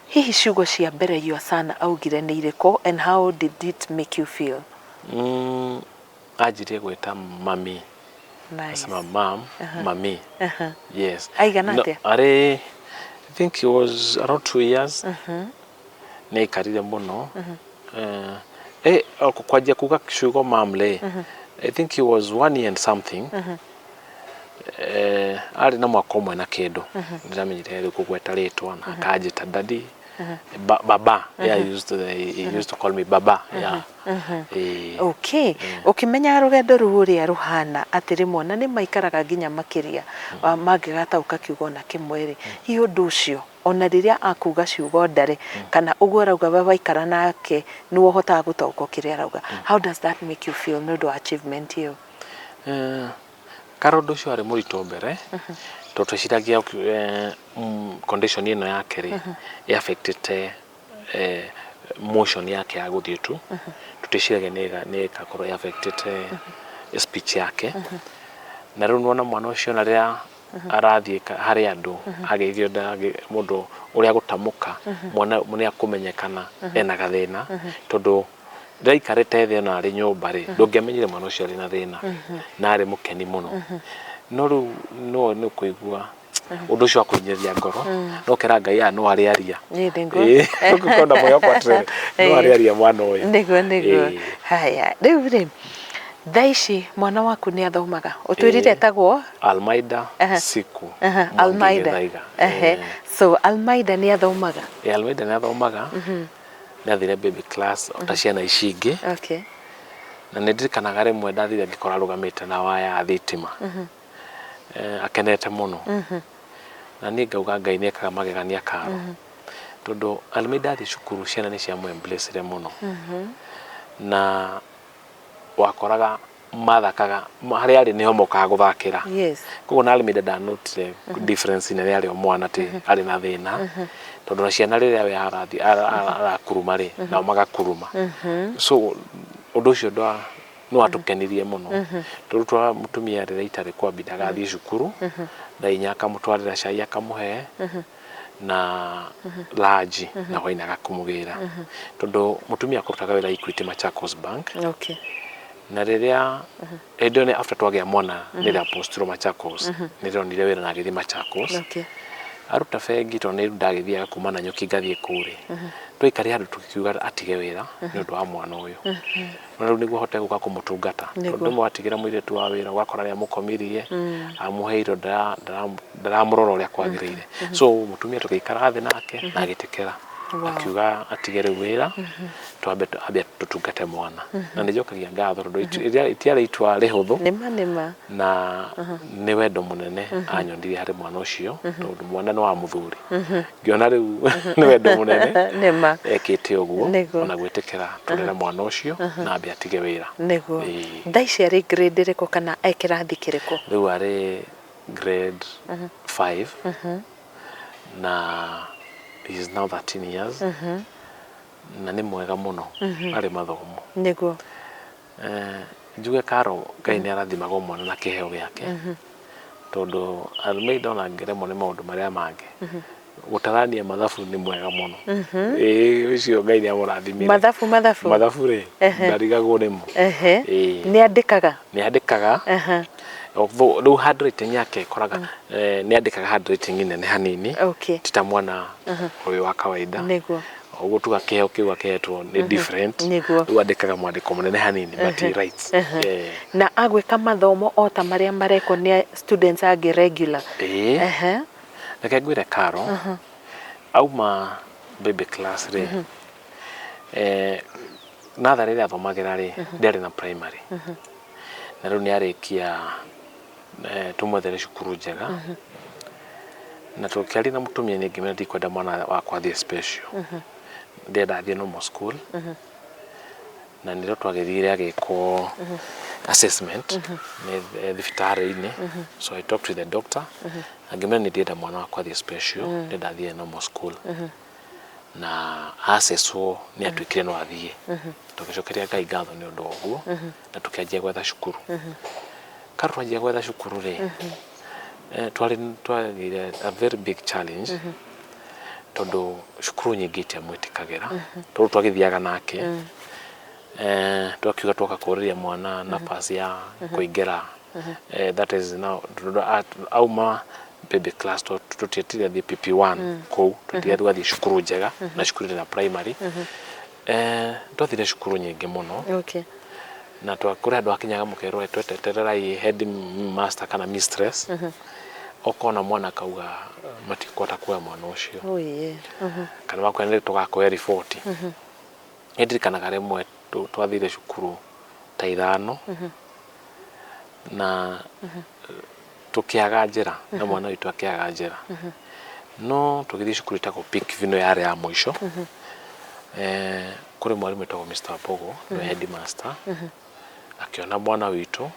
hihi ciugo cia mbere yu sana augire ni iriko and how did it make you feel ajirie gwita mami asema mom mami yes aiganate I think he was around 2 years ne karire muno kwajia kuga kishugo mamle I think he was 1 year and something ari na mwaka umwe na kindu ndamenyire ri kugweta ritwa na akajita daddy baba he used to call me baba ukimenya rugendo ruria ruhana atiri mwana ni maikaraga nginya makiria mangigatauka kiugo na kimweri hi undu ucio ona riria akuga ciugo ndare kana uguo rauga baba ikara nake ni wohota gutauka kiria rauga how does that make you feel no do achievement you karondo cio ari murito mbere twaciragia condition ino yake ri affected motion yake ya guthie tu tutishiraga ni gakorwo affected speech yake na riu nona mwana ucio na ria arathie hari andu ageithio mundu uria gutamuka mwana mune akumenyekana ena gathina tondu ndaikarite thĩ na ari nyumba ri ndungiamenyire mwana ucio ari na thina na ari mukeni muno no riu no kuigua undu ucio akuinyeria ngoro no kera Ngai no ari aria ukikona moyo kwa tre no ari aria mwana uyu niguo haya riu ri thaici mwana waku ni athomaga utwirire etagwo Almeida Siku Almeida so Almeida ni athomaga Almeida ni athomaga ni athire baby class utaciana icingi na ndirikanaga rimwe ndathire ngikora rugamite na waya thitima akenete muno na ni ngauga Ngai ni ekaga magegania karo tondu Almeida thi cukuru ciana ni cia mwemblessire muno na wakoraga mathakaga hari ari ni homokaga guthakira koguo na Almeida ndanotire difference ine ari mwana ti ari na thina tondu na ciana riria we arakuruma ri na magakuruma so undu ucio no atukenirie muno turutwa mutumia riria itari kwambida gathie cukuru ndainya akamutwarira cai akamuhe na laji na hwaina agakumugira tondu mutumia akutaga wira Equity Machakos Bank na riria edone after twagia mwana niria postro Machakos nirio nire wira na githi Machakos aruta bengi to nä ndagäthiaga kuma na nyuki ngathiä kå rä twaikari handå tå kiuga atige wä ra nä å ndå wa mwana å yå na rä u nä guo hote gå ka kå må tungata tondå mwe atigä ra må irä tu wa wä ra ũgakora nä amå komirie amå he indo ndaramå rora å rä a kwagä rä ire so må tumia tå gä ikara thä nake na agä tä kä ra akiuga atige rä u wä ra twambe tå tungate mwana na nä njokagia ngatho tondå itiarä itua rä hå thå na nä wendo må nene anyonire harä mwana å cio tondå mwana nä wa må thuri ngĩona rä u nä wendo må nene ekä te å guo ona gwä tä kä ra tå rere mwana å cio na ambe atige wä ra thaa ici arä grade ĩrĩkũ kana kä rathi kä rä kũ rä u arä grade 5 na he is now 13 years na nĩ mwega mũno arĩ mathomo nĩguo njuge Karo Ngai nĩ arathimaga mwana na kĩheo gĩake tondũ Almeida ona ngeremwo nĩ maũndũ marĩa mangĩ gũtarania mathabu nĩ mwega mũno ũcio Ngai nĩ amũrathimire mathabu rĩ ndarigagwo nĩmo nĩ andĩkaga rĩu handwriting yake koraga nĩ andĩkaga handwriting nene hanini ti ta mwana ũyũ wa kawaida ũguo tu gakĩheo kĩu akehetwo nĩ different rĩu andĩkaga mwandĩko mũnene hanini but he writes na agwĩka mathomo o ta marĩa marekwo nĩ students angĩ regular reke ngwĩre Karo auma baby class rĩ natharĩ ĩrĩa athomagĩra rĩ ndarĩ na primary na rĩu nĩ arĩkia tũmwethere cukuru njega na tũkĩaria na mũtumia nĩ ngĩmera ndikwenda mwana wakwa athiĩ special ndĩrenda athiĩ normal school na nĩrĩo twagĩthire agĩkwo assessment nĩ thibitarĩ-inĩ so I talked to the doctor ngĩmera nĩ ndĩrenda mwana wakwa athiĩ special ndĩrenda athiĩ normal school na assesswo nĩ atuĩkire no athiĩ tũgĩcokeria Ngai ngatho nĩ ũndũ ũguo na tũkĩanjia gwetha cukuru Karo twanjia gwetha cukuru rĩ twagĩire a very big challenge tondũ cukuru nyingĩ itiamwĩtĩkagĩra tondũ twagĩthiaga nake twakiuga twoka kũrĩria mwana nafasi ya kũingĩra that is now auma baby class tũtietire athiĩ PP1 kũu tũtiga tũgathiĩ cukuru njega na cukuru na primary twathire cukuru nyingĩ mũno na kũrĩ andũ akinyaga mũkerwo twetetererai head master kana mistress okona mwana kauga matikũhota kuoya mwana ũcio kana makwenda tũgakoya riboti nĩndirikanaga rĩmwe twathire cukuru ta 5 na tũkĩaga njĩra na mwana witũ akĩaga njĩra no tũgĩthiĩ cukuru ĩtagwo Peak Vino yarĩ ya mũico kũrĩ mwarimũ wĩtagwo Mr. Bogo nĩwe headmaster akĩona mwana witũ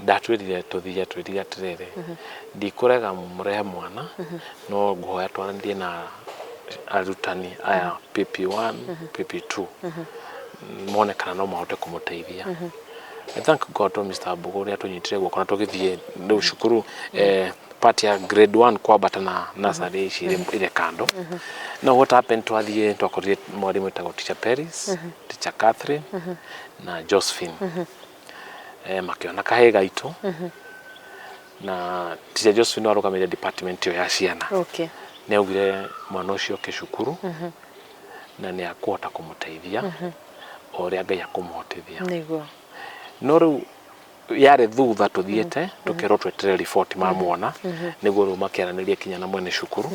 ndatwĩrire tũthiĩ atwĩrire atĩrĩrĩ ndikũrega mũrehe mwana no ngũhoya twaranĩrie na arutani aya PP1 PP2 mone kana no mahote kũmũteithia I thank God to Mr. Bogo ũrĩa tũnyitire guoko na tũgĩthiĩ rĩu cukuru part ya grade 1 kwambata na nursery ici irĩ kando no what happened twathiĩ twakorire mwarimũ wĩtagwo teacher Paris teacher Catherine na Josephine makĩona kahĩ gaitũ na teacher Josephine arũgamĩrĩire department ĩyo ya ciana nĩ augire mwana ũcio kĩcukuru na nĩ akũhota kũmũteithia o ũrĩa Ngai akũmũhotithia no rĩu yarĩ thutha tũthiĩte tũkerwo tweterere riboti ma mwana nĩguo rĩu makĩaranĩria kinya na mwene cukuru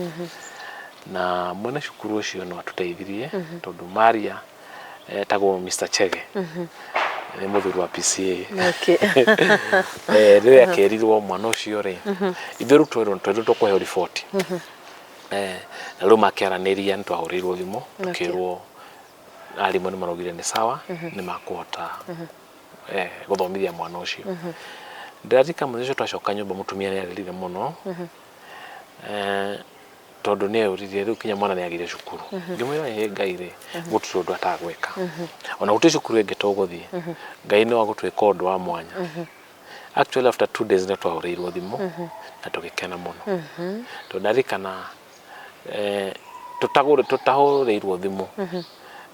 na mwene cukuru ũcio no atũteithirie tondũ Maria etagwo Mr. Chege nĩ mũthuri wa PCA rĩrĩa akerirwo mwana ũcio rĩ ithuĩ rĩu twĩrwo tũkũheo riboti na rĩu makĩaranĩria nĩ twahũrĩirwo thimũ tũkĩrwo arimũ nĩ maraugire nĩ sawa nĩ makũhota gũthomithia mwana ũcio ndirarika mũthenya ũcio twacoka nyũmba mũtumia nĩ arĩrire mũno tondũ nĩ eyũririe rĩu kinya mwana nĩ agire cukuru ngĩmwĩra ĩ Ngai rĩ gũtirĩ ũndũ atagwĩka ona gũtirĩ cukuru ĩngĩ tũgũthiĩ Ngai nĩ wa gũtwĩka ũndũ wa mwanya actually after 2 days nĩ twahũrĩirwo thimũ na tũgĩkena mũno tondũ ndarikana tũtahũrĩirwo thimũ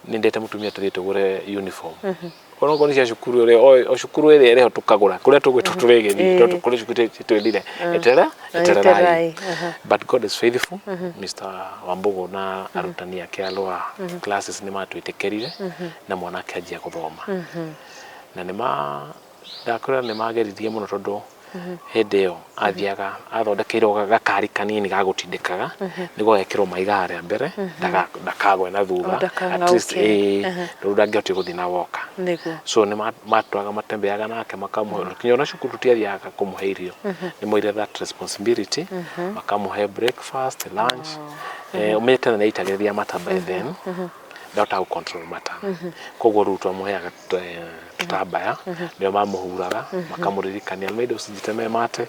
nĩ ndete mũtumia tũthiĩ tũgũre uniform kono kono cia cukuru ore o cukuru ere ho tukagura kuria tugwitwo turegethi to tukuri cukuru twendire eterai but God is faithful. Mr. Wambugu na arutani ake alwa classes ni matwitekerire na mwana akajia kuthoma na ndakora ni mageririe muno tondu hindi yo athiaga athondekeirwo gakari kanini ga gutindikaga nigo gekirwo maiga haria mbere ndakagwe na thutha at least ndangihoti guthi na woka so ni matwaga matembeaga nake makamuhe kinyona cukuru tiathiaga kumuhe irio ni moire that responsibility makamuhe breakfast lunch umetena na itagethia mata by then ndota ku control mata koguo ruto amuheaga tutabaya ndio mamuhuraga makamuririkania Almeida usijiteme mate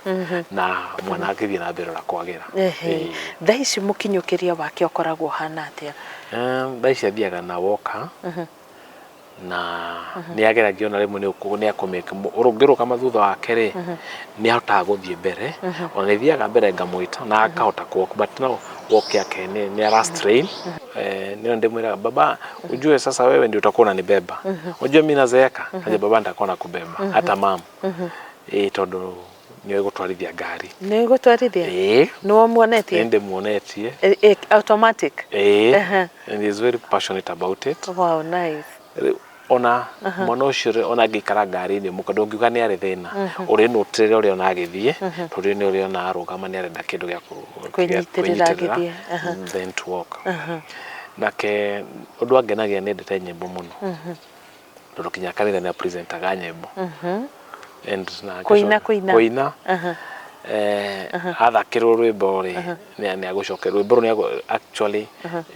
na mwana akithie na mbere na kwagira thaici mukinyukiria wake okoragwo hana atia thaici athiaga na woka na ni ageragia ona rimwe ni akomeka urungiruka mathutha wake ri ni ahotaga guthie mbere ona ithiaga mbere ngamuita na akahota ku but no walk yake ni ara strain ni ndimwira baba ujue sasa wewe ndio utakuwa unanibeba ujue mimi nazeeka aje baba nitakuwa nakubeba hata mama tondu niwe gutwarithia ngari niwe gutwarithia no muonetie ende muonetie automatic and he is very passionate about it. Wow, nice. Ona mwana ucio ona ngikara ngari ni mukado ngiuga ni ari thina uri nutirire uri ona agithie turi ni uri ona arugama ni arenda kindu gya kunyitirira agithie then to walk nake undu angenagia ni ndete nyimbo muno tondu kinya kanitha ni presentaga nyimbo and na kuina athakirwo rwimbo ri ni agucoke rwimbo ni actually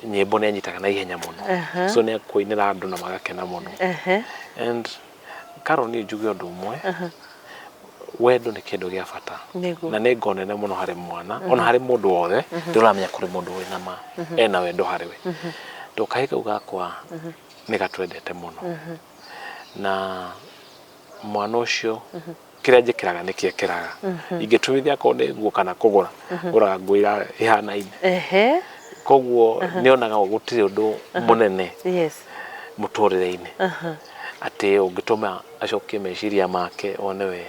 nyimbo ni anyitaga na ihenya muno so ni kuinira andu na magakena muno and Carol ni njuge undu umwe wendo ni kindu gia bata na ni ngonene muno hari mwana ona hari mundu wothe ndiramenya kuri mundu wina ma ena wendo hari we ndukaika ugakwa ni gatwendete muno na mwana ucio kiria njikiraga nikiekeraga ingitumithia kone guo kana kugura gura nguira ihana ine koguo nionaga gutire undu munene muturire-ini ati ungituma acokie meciria make one we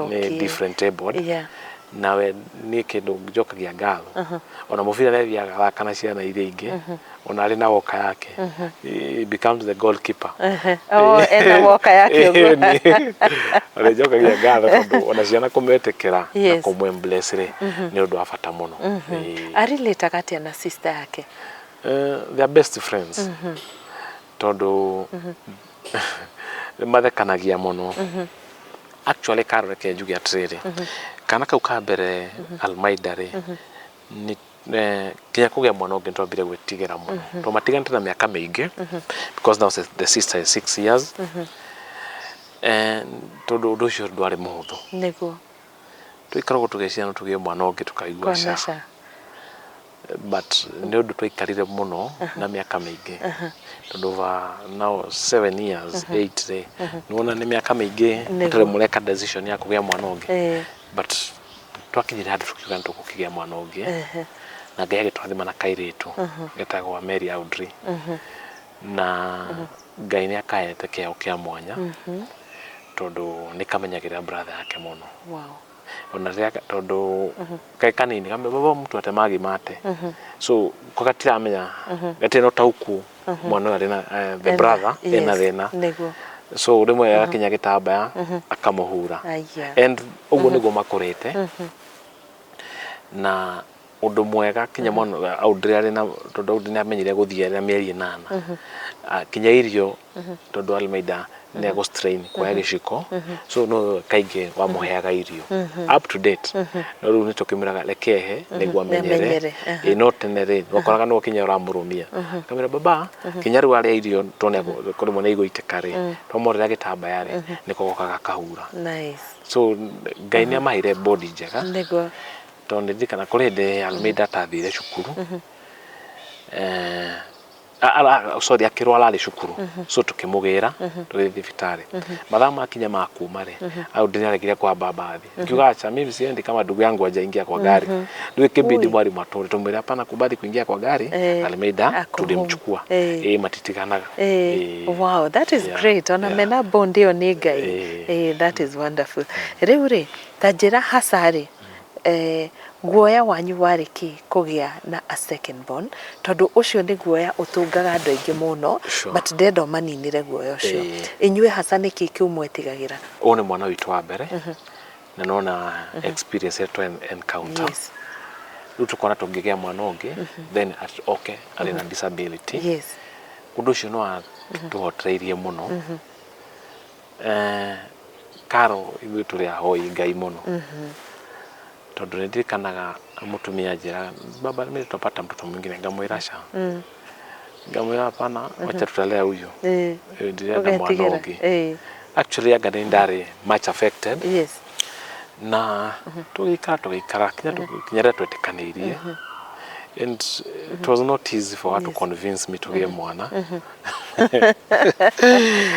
ni different able nawe ni kindu njokagia ngatho ona mubira ni thiaga thakana ciana iria ingi ona ari na woka yake he becomes the goalkeeper ena woka yake ona njokagia ngatho tondu ona ciana kumetekera na kumwembless ri ni undu wa bata muno ari letagatia na sister yake they are best friends tondu mathekanagia muno actually Carol ke njugi atriri kana kau ka mbere Almeida ri ni kinya kugia mwana ungi twambire gwitigera muno to matiganite na miaka mingi because now the sister is 6 years and tondu undu ucio ndwari muhuthu niguo twikaragwo tugeciana tugie mwana ungi tukaigua sha but ni undu twikarire muno na miaka mingi tondu over now 7 years 8 ri nuona ni miaka mingi tule mureka decision ya kugia mwana ungi but twakinyira handu tukiuga ntukukigia mwana ungi na Ngai agitwathima na kairitu getagwo Mary Audrey na Ngai ni akaete keo kia mwanya tondu nikamenyagira brother yake muno ona ria tondu kai kanini kambe baba mtu atemagi mate so kokatiramenya gatino tauku mwana ari na the brother ena thina so rimwe akinya gitambaya akamuhura and uguo niguo makurite na undu mwega kinya mwana Audrey ari na tondu Audrey ni amenyire guthia na mieri 8 kinya irio tondu Almeida ni ago strain kwa giciko so no kainge wa muheaga irio up to date no ru ni tukimiraga lekehe niguo amenyere no tenere wakoraga no kinya uramurumia kamera baba kinya ru ari irio tone kuri mwana igoite kare to morira gitambaya ri niko gokaga kahura so Ngai ni amahire body njega niguo tondu ndikana kuri de Almeida tathire cukuru sorry akirwara ari cukuru so tukimugira turi thibitari mathaa makinya makuma ri au ndinaregire kwa babathi ngiuga acha mimi siendi kama ndugu yangu hajaingia kwa gari ndio kibidi mwalimu matore tumwira hapana kubali kuingia kwa gari alimeida tulimchukua matitikanaga wow, that is great ona mena bond yo ni ngai that is wonderful riu ri tanjira hasari guoya wanyu wariki kugia na a second born tondu ucio ni guoya utungaga andu aingi muno but ndendo maninire guoya ucio inyue hasa niki kiumwetigagira one mwana witu wa mbere na nona experience yetu encounter riu tukona tungigea mwana ungi then okay ari na disability undu ucio no tuhotreirie muno karo ithu turi ahoi ngai muno tondu ndirikanaga mutumia njira baba mimi tutapata mtoto mwingine ngamwirasha ngamwira hapana wacha tutalea huyo ndio mwana ungi actually agani ndari much affected na tugikara kinya twetikanirie and it was not easy for her to convince me to get mwana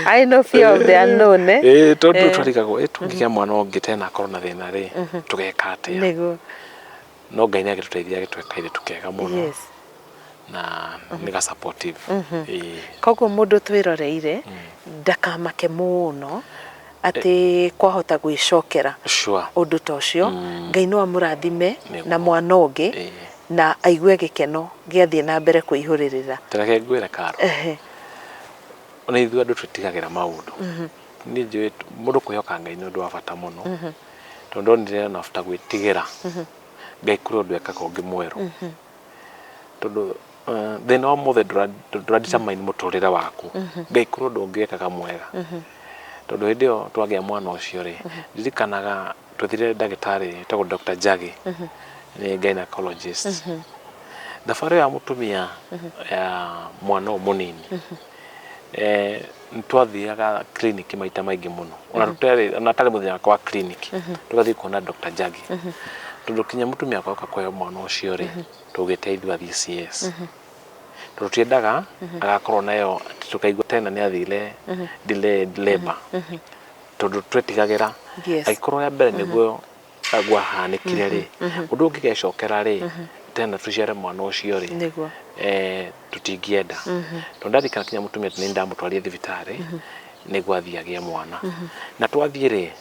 I know fear of the unknown tondu twarikago tungigia mwana ungi tena corona thina ri tugeka atia nego no ngai agituteithia agitwekaire tukega muno na niga supportive koguo mundu twiroreire ndakamake muno ati kwahota gwicokera undu tocio ngai no amurathime na mwana ungi na aigue gikeno giathie na mbere kuihuririra tereke ngwire karo ona ithu andu twitigagira maundu ni njui mundu kuyoka ngai ni undu wa bata muno tondu ndire na bata gwitigira ngai kuri undu eka kongi mweru tondu then all mother determine muturire waku ngai kuri undu ungi eka mwega tondu hindio twagia mwana ucio ri ndirikanaga twithire ndagitari tagwo Dr. Jagi ni gynecologist thabarĩ ya mutumia ya mwana munini ntwathiaga clinic maita maingi muno ona tari muthenya kwa clinic tugathii kuona Dr. Jagi tondu kinya mutumia akoka kwa mwana ucio ri tugiteithwa DCS tutiendaga agakorwo nayo tukaigua tena ni athire delayed labor tondu twetigagira aikorwo ya mbere niguo agwa hanikire ri undu ngigecokera ri tena tuciare mwana ucio ri tutingienda tondu ndathikana kinya mutumia ni ndamutwarie thibitari niguo athiagia mwana na twathie ri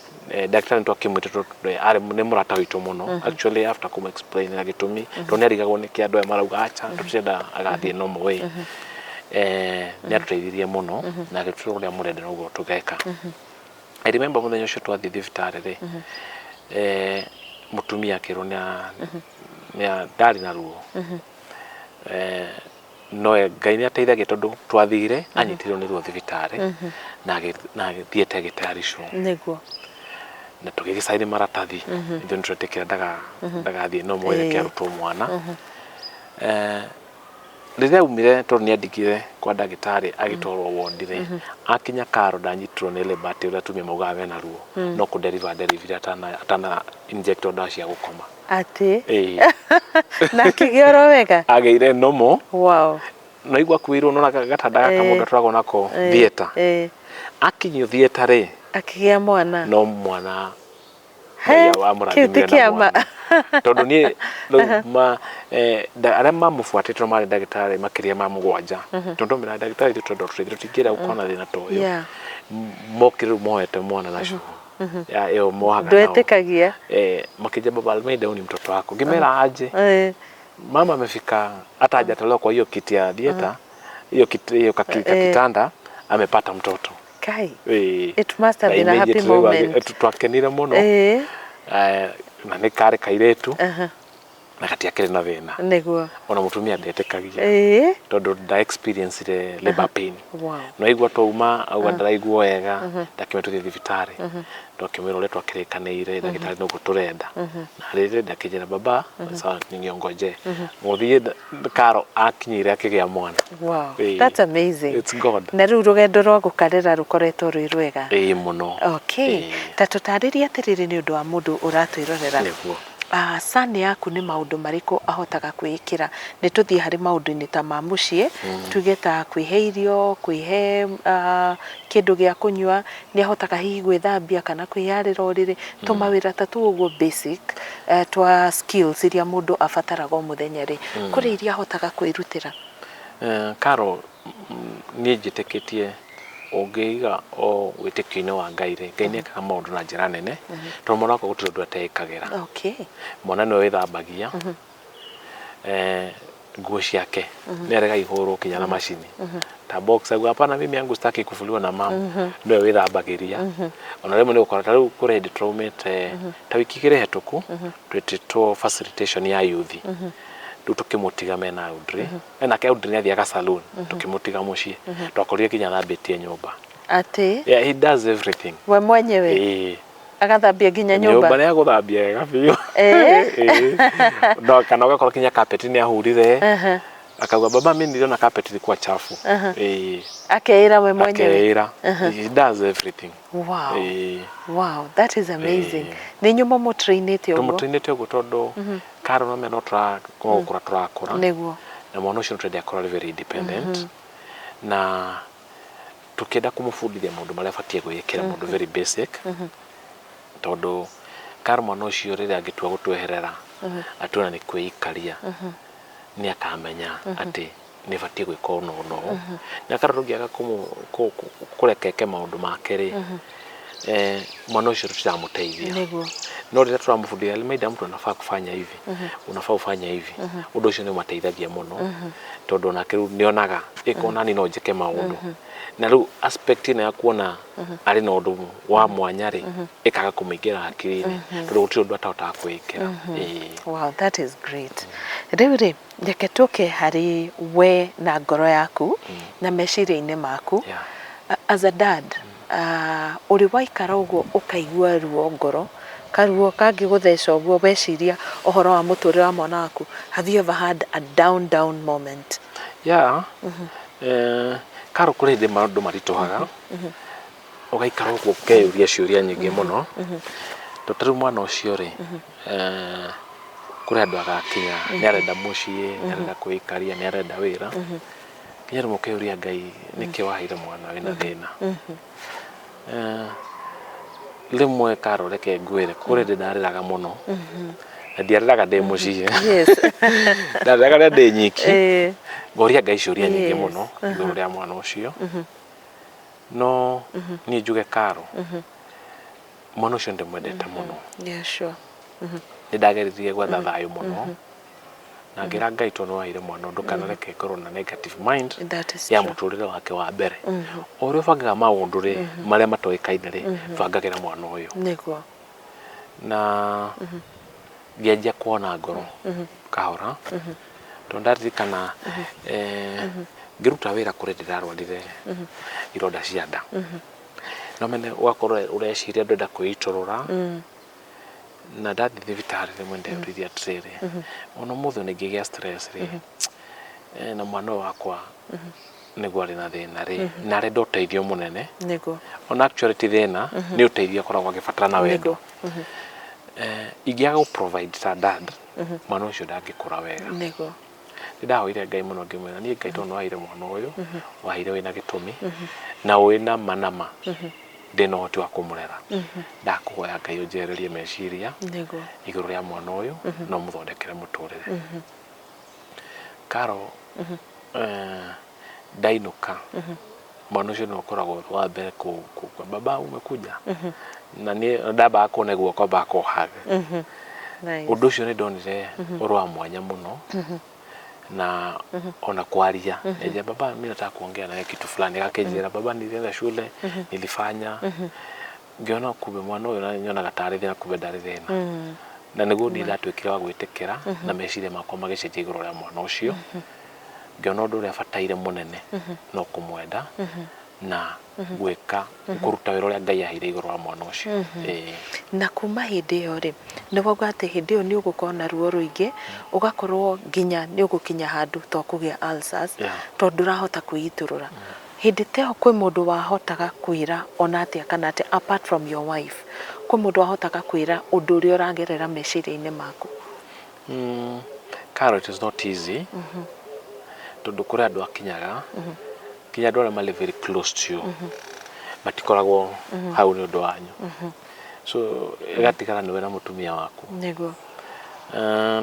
daktari twakimwite ari ni murata witu muno actually after kum explain na gitumi tondu arigagwo ni kiandu ya marauga acha tucienda agathie no way ni atuteithirie muno na agitwira uria murenda noguo tugeka I remember muthenya ucio twathie thibitari ri mutumia akirwo ni ndari na ruo no ngai ni ateithagia tondu twathire anyitirwo ni ruo thibitari na agithiete gitarisho niguo na tugigicaini maratathi ndio nitwetekera ndagathie no moye kiarutwo mwana rĩrĩa umire tondu ni andikire kwa ndagitari agitwarwo wondire akinya karo ndanyitirwo ni lebate uria tumia maugaga wena ruo no ku deliver atana injector ndawa cia gukoma ati na kigioro wega ageire nomo wow na igwa kwirwo no gatanda gaka mundu turago nako theater akinyo theater ri akigia mwana no mwana ya wa murathimira tondu ni ma aria mamufuatitwo mari ndagitari makiria ma mugwanja tondu mira ndagitari tondu tutingira ukona thina toyo mokiru moete mwana nacio ya yo mohaga ndwetekagia makija baba Almeida ni mtoto wako ngimera aje mama amefika hata hajatolewa kwa hiyo kiti ya dieta hiyo kitanda amepata mtoto kai it must have been a happy moment twakenire muno na ni kare kairetu na kati akire na thina niguo ona mutumia ndetekagia tondu nda experience ile labor pain no igwa twauma au ndaraigwo wega ndakimetuthie thibitari ndokimwira uria twakirikanire ndagitari no guturenda na riri ndakijira baba sawa ningiongoje muthie karo akinyire akigia mwana wow that's amazing it's God na riu rugendo rwa gukarira rukoretwo rwi rwega muno okay ta tutariria atiriri ni undu wa mundu uratwirorera Sani yaku nĩ maũndũ marĩkũ ahotaga kwĩĩkĩra? Nĩ tũthiĩ harĩ maũndũ-inĩ ta ma mũciĩ, tuge ta kwĩhe irio, kwĩhe kĩndũ gĩa kũnyua, nĩ ahotaga hihi gwĩthambia kana kwĩyarĩra ũrĩrĩ, tũmawĩra ta tũu ũguo basic twa skills iria mũndũ abataraga o mũthenya rĩ, kũrĩ iria ahotaga kwĩrutĩra? Carol, niĩ njĩtĩkĩtie ũngĩiga o wĩtĩkio-inĩ wa Ngai rĩ, Ngai nĩekaga maũndũ na njĩra nene, tondũ mwana wakwa gũtirĩ ũndũ atekagĩra. Okay. Mwana nĩwe wĩthambagia nguo ciake, nĩ arega ihũrwo kinya na macini. Ta box agua hapana, mimi yangu sitaki kufuliwa na mama, nĩwe wĩthambagĩria. Ona rĩmwe nĩ ũkora ta rĩu kũrĩ hĩndĩ tũraumĩte ta wiki igĩrĩ hetũku, twĩtĩtwo facilitation ya youth. Rĩu tũkĩmũtiga mena Audrey, nake Audrey nĩ athiaga saloon, tũkĩmũtiga mũciĩ, twakorire kinya thambĩtie nyũmba. Ati? Yeah, he does everything. We mwenyewe? Agathambia nginya nyũmba? Nyũmba nĩ agũthambia wega biũ. No, kana ũgakora kinya carpet nĩ ahurire, akauga baba mimi niliona carpet ilikuwa chafu. Akeira we mwenyewe? Akeira. He does everything. Wow. Wow, that is amazing. Nĩ nyumo mũtrainĩte ũguo? Tũmũtrainĩte ũguo tondũ Carol no mena tũrakũra. Nĩguo. Na mwana ũcio tũrenda akorwo very independent. Na tukĩenda kũmũbundithia maũndũ marĩa abatie gwĩkĩra, maũndũ very basic. Tondũ Carol mwana ũcio rĩrĩa angĩtua gũtweherera atũna nĩ kwĩikaria, nĩ akamenya atĩ nĩ batie gwĩka ũno ũno. Na Carol ũngĩaga kũrekeke maũndũ make rĩ, mwana ũcio tũtiramũteithia. Nĩguo. No rĩrĩa tũramũbundithia maida mtu anafaa kufanya hivi, unafaa ufanya hivi, ũndũ ũcio nĩ mateithagia mũno, tondũ onake rĩu nĩonaga ĩkona ni no njĩke maũndũ. Na rĩu aspect ĩno ya kuona arĩ na ũndũ wa mwanya rĩ, ĩkaga kũmũingĩra hakiri-inĩ, tondũ gũtirĩ ũndũ atahotaga kwĩĩkĩra. Wow, that is great. Rĩu rĩ, reke tũke harĩ we na ngoro yaku na meciria-inĩ maku. As a dad, ũrĩ waikara ũguo ũkaigua ruo ngoro, karuo kangĩgũtheca ũguo weciria ũhoro wa mũtũrĩre wa mwana waku? Have you ever had a down moment? Yeah. Carol, kũrĩ hĩndĩ maũndũ maritũhaga, ũgaikara ũguo ũkeyũria ciũria nyingĩ mũno. Tondũ rĩu mwana ũcio rĩ, kũrĩ andũ agakinya, nĩ arenda mũciĩ, nĩ arenda kwĩikaria, nĩ arenda wĩra. Kinya rĩmwe ũkeyũria Ngai, nĩkĩ waheire mwana wĩna thĩna? Rĩmwe Carol, reke ngwĩre, kũrĩ hĩndĩ ndarĩraga mũno, na ndiarĩraga ndĩ mũciĩ. Ndarĩraga rĩrĩa ndĩ nyiki, ngoria Ngai ciũria nyingĩ mũno igũrũ rĩa mwana ũcio. No niĩ njuge Carol, mwana ũcio ndĩmwendete mũno. Nĩ ndageririe gwetha thayũ mũno, na ngĩra Ngai tondũ waheire mwana ũndũ kana reke ngorwo na negative mind ya mũtũrĩre wake wa mbere. O ũrĩa ũbangaga maũndũ rĩ, marĩa matoĩkaine rĩ, bangagĩra mwana ũyũ. Nĩguo. Na ngĩanjia kuona ngoro kahora, tondũ ndaririkana ngĩruta wĩra kũrĩ ndĩrarwarire ironda cia nda. No mene ũgakorwo ũreciria ndwenda kwĩitũrũra, na ndathi thibitarĩ rĩmwe ndeyũririe atĩrĩrĩ, ona ũmũthĩ nĩ ngĩgĩa stress rĩ, na mwana wakwa nĩguo arĩ na thĩna rĩ, na arenda ũteithio mũnene. Nĩguo. Ona actually ti thĩna, nĩ ũteithio akoragwo agĩbatara na wendo. Ingĩaga gũ-provide ta dad, mwana ũcio ndangĩkũra wega. Nĩguo. Nĩ ndahoire Ngai mũno ngĩmwĩra, niĩ Ngai tondũ waheire mwana ũyũ, waheire wĩna gĩtũmi, na wĩna manama, ndĩna ũhoti wa kũmũrera. Ndakũhoya Ngai ũnjehererie meciria igũrũ rĩa mwana ũyũ, na ũmũthondekere mũtũrĩre. Carol, ndainũka, mwana ũcio nĩ ũkoragwo wa mbere kũgwa, baba umekuja, na niĩ ndambaga kuona guoko mbaka kũhug. Ũndũ ũcio nĩ ndonire ũrĩ wa mwanya mũno, na ona kwaria nje, baba mimi nataka kuongea nawe kitu fulani, akakejera baba nilienda shule nilifanya, ngiona kumbe mwana ũyũ na nyonaga tarĩ thĩna, kumbe ndarĩ thĩna. Na nĩguo ndiratuĩkire wa gwĩtĩkĩra na meciria makwa magĩcenjia igũrũ rĩa mwana ũcio. Ngiona ũndũ ũrĩa abataire mũnene no kũmwenda na gwĩka kũruta wĩra ũrĩa Ngai aheire igũrũ wa mwana ũcio. Na kuma hĩndĩ ĩyo rĩ, nĩ wauga atĩ hĩndĩ ĩyo nĩ ũgũkorwo na ruo rũingĩ, ũgakorwo nginya nĩ ũgũkinya handũ to kũgĩa ulcers, tondũ ndũrahota kwĩitũrũra. hindi teho kwi mundu wahotaga kwira ona atia kana ati apart from your wife kwi mundu wahotaga kwira undu uria uragerera meciria-ini maku? Carol, it is not easy. Tondu kuri andu akinyaga kinya andu aria mari very close to you matikoragwo hau ni undu wanyu. So igatigara niwe na mutumia waku. Niguo.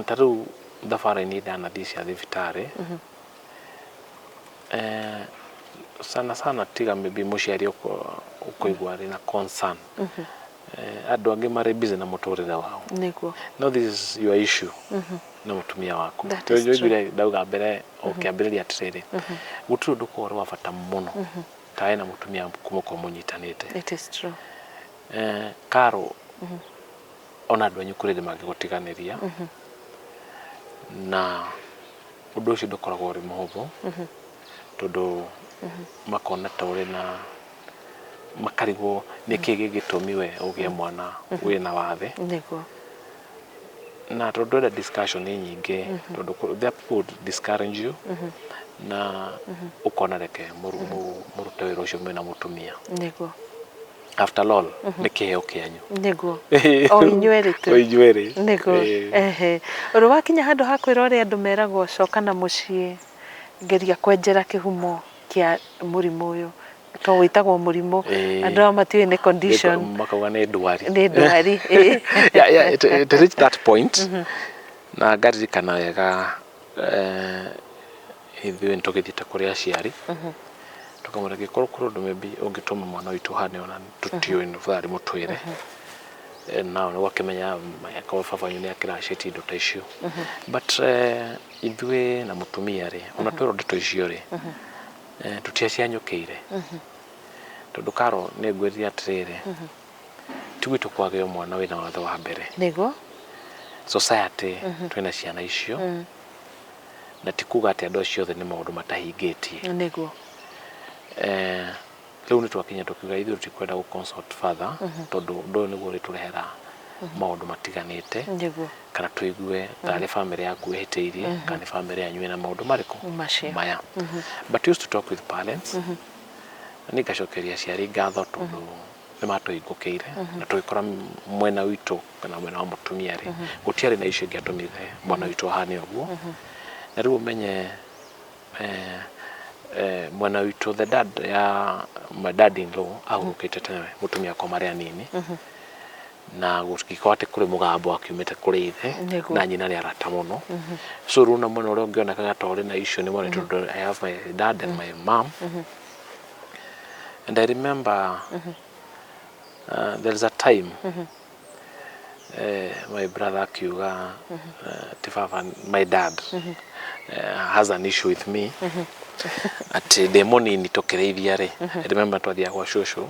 Tariu thabari-ini ndanathii cia thibitari sana tiga maybe muciari ukuigua ari na concern. Andu angi mari busy na muturire wao. Niguo. No, this is your issue na mutumia waku. Ndauga mbere ukiambiriria atiriri gutiri undu kwa wa bata muno tae na mutumia kumuko munyitanite. It is true. Karo ona andu anyu kurire magigutiganiria na undu ucio ndukoragwo uri muhuthu tondu makona ta uri na makarigwo niki gigitumi we ugie mwana wina wathe. Niguo. Na tondu the discussion ni nyingi tondu there people discourage you na ukona reke murute wira ucio mwina mutumia. Niguo. After all ni kiheo kianyu. Niguo. O inyueri tu. O inyueri. Niguo. Uru wakinya handu hakwira uri andu meragwo coka na mucii geria kwenjera kihumo kia murimu uyu to witagwo murimu andu amatiwe ni condition makauga ni ndwari. Ni ndwari. To reach that point na ngaririkana wega ithuĩ ntũgĩthiĩte kũrĩ aciari tukamwĩra gĩkorwo kũrĩ ũndũ maybe ũngĩtũma mwana witũ hane ona tũtiũĩ nĩ bũthari mũtwĩre nao nĩguo akĩmenya akorwo baba wanyu nĩ akĩracĩtie indo ta icio but ithuĩ na mũtumia rĩ ona twĩrwo ndeto icio rĩ tũtiacianyũkĩire tondu Karo nĩ ngwĩrire atĩrĩrĩ ti gwitũ kwagĩa mwana wĩna wathe wa mbere. Niguo. Society twĩna ciana icio na ti kuga atĩ andũ acio othe nĩ maũndũ matahingĩtie. Niguo. Rĩu nĩ twakinya tũkiuga ithuĩ tũtikwenda gũ consult further tondu ũndũ ũyũ nĩguo ũrĩtũrehera maũndũ matiganĩte. Niguo. Kana tũigue tarĩ family yaku ĩhĩtĩirie kana family yanyu ĩna maũndũ marĩkũ maya. But we used to talk with parents nĩ ngacokeria aciari ngatho tondu nĩ matũhingũkĩire na tũgĩkora mwena witũ kana mwena wa mũtumia rĩ gũtiarĩ na icio ingĩatũmire mwana witũ ahane ũguo. Na rĩu ũmenye mwena witũ the dad ya my dad-in-law ahurũkĩte tene mũtumia akwa marĩ anini na gũtikorwo atĩ kũrĩ mũgambo akiumĩte kũrĩ ithe na nyina nĩ arata mũno. So rĩu na mwena ũrĩa ũngĩonekaga ta ũrĩ na icio nĩ mwena tondũ I have my dad and my mom. And I remember there is a time my brother akiuga my dad has an issue with me ati demoni ni tokereiria ri. I remember twathia kwa shosho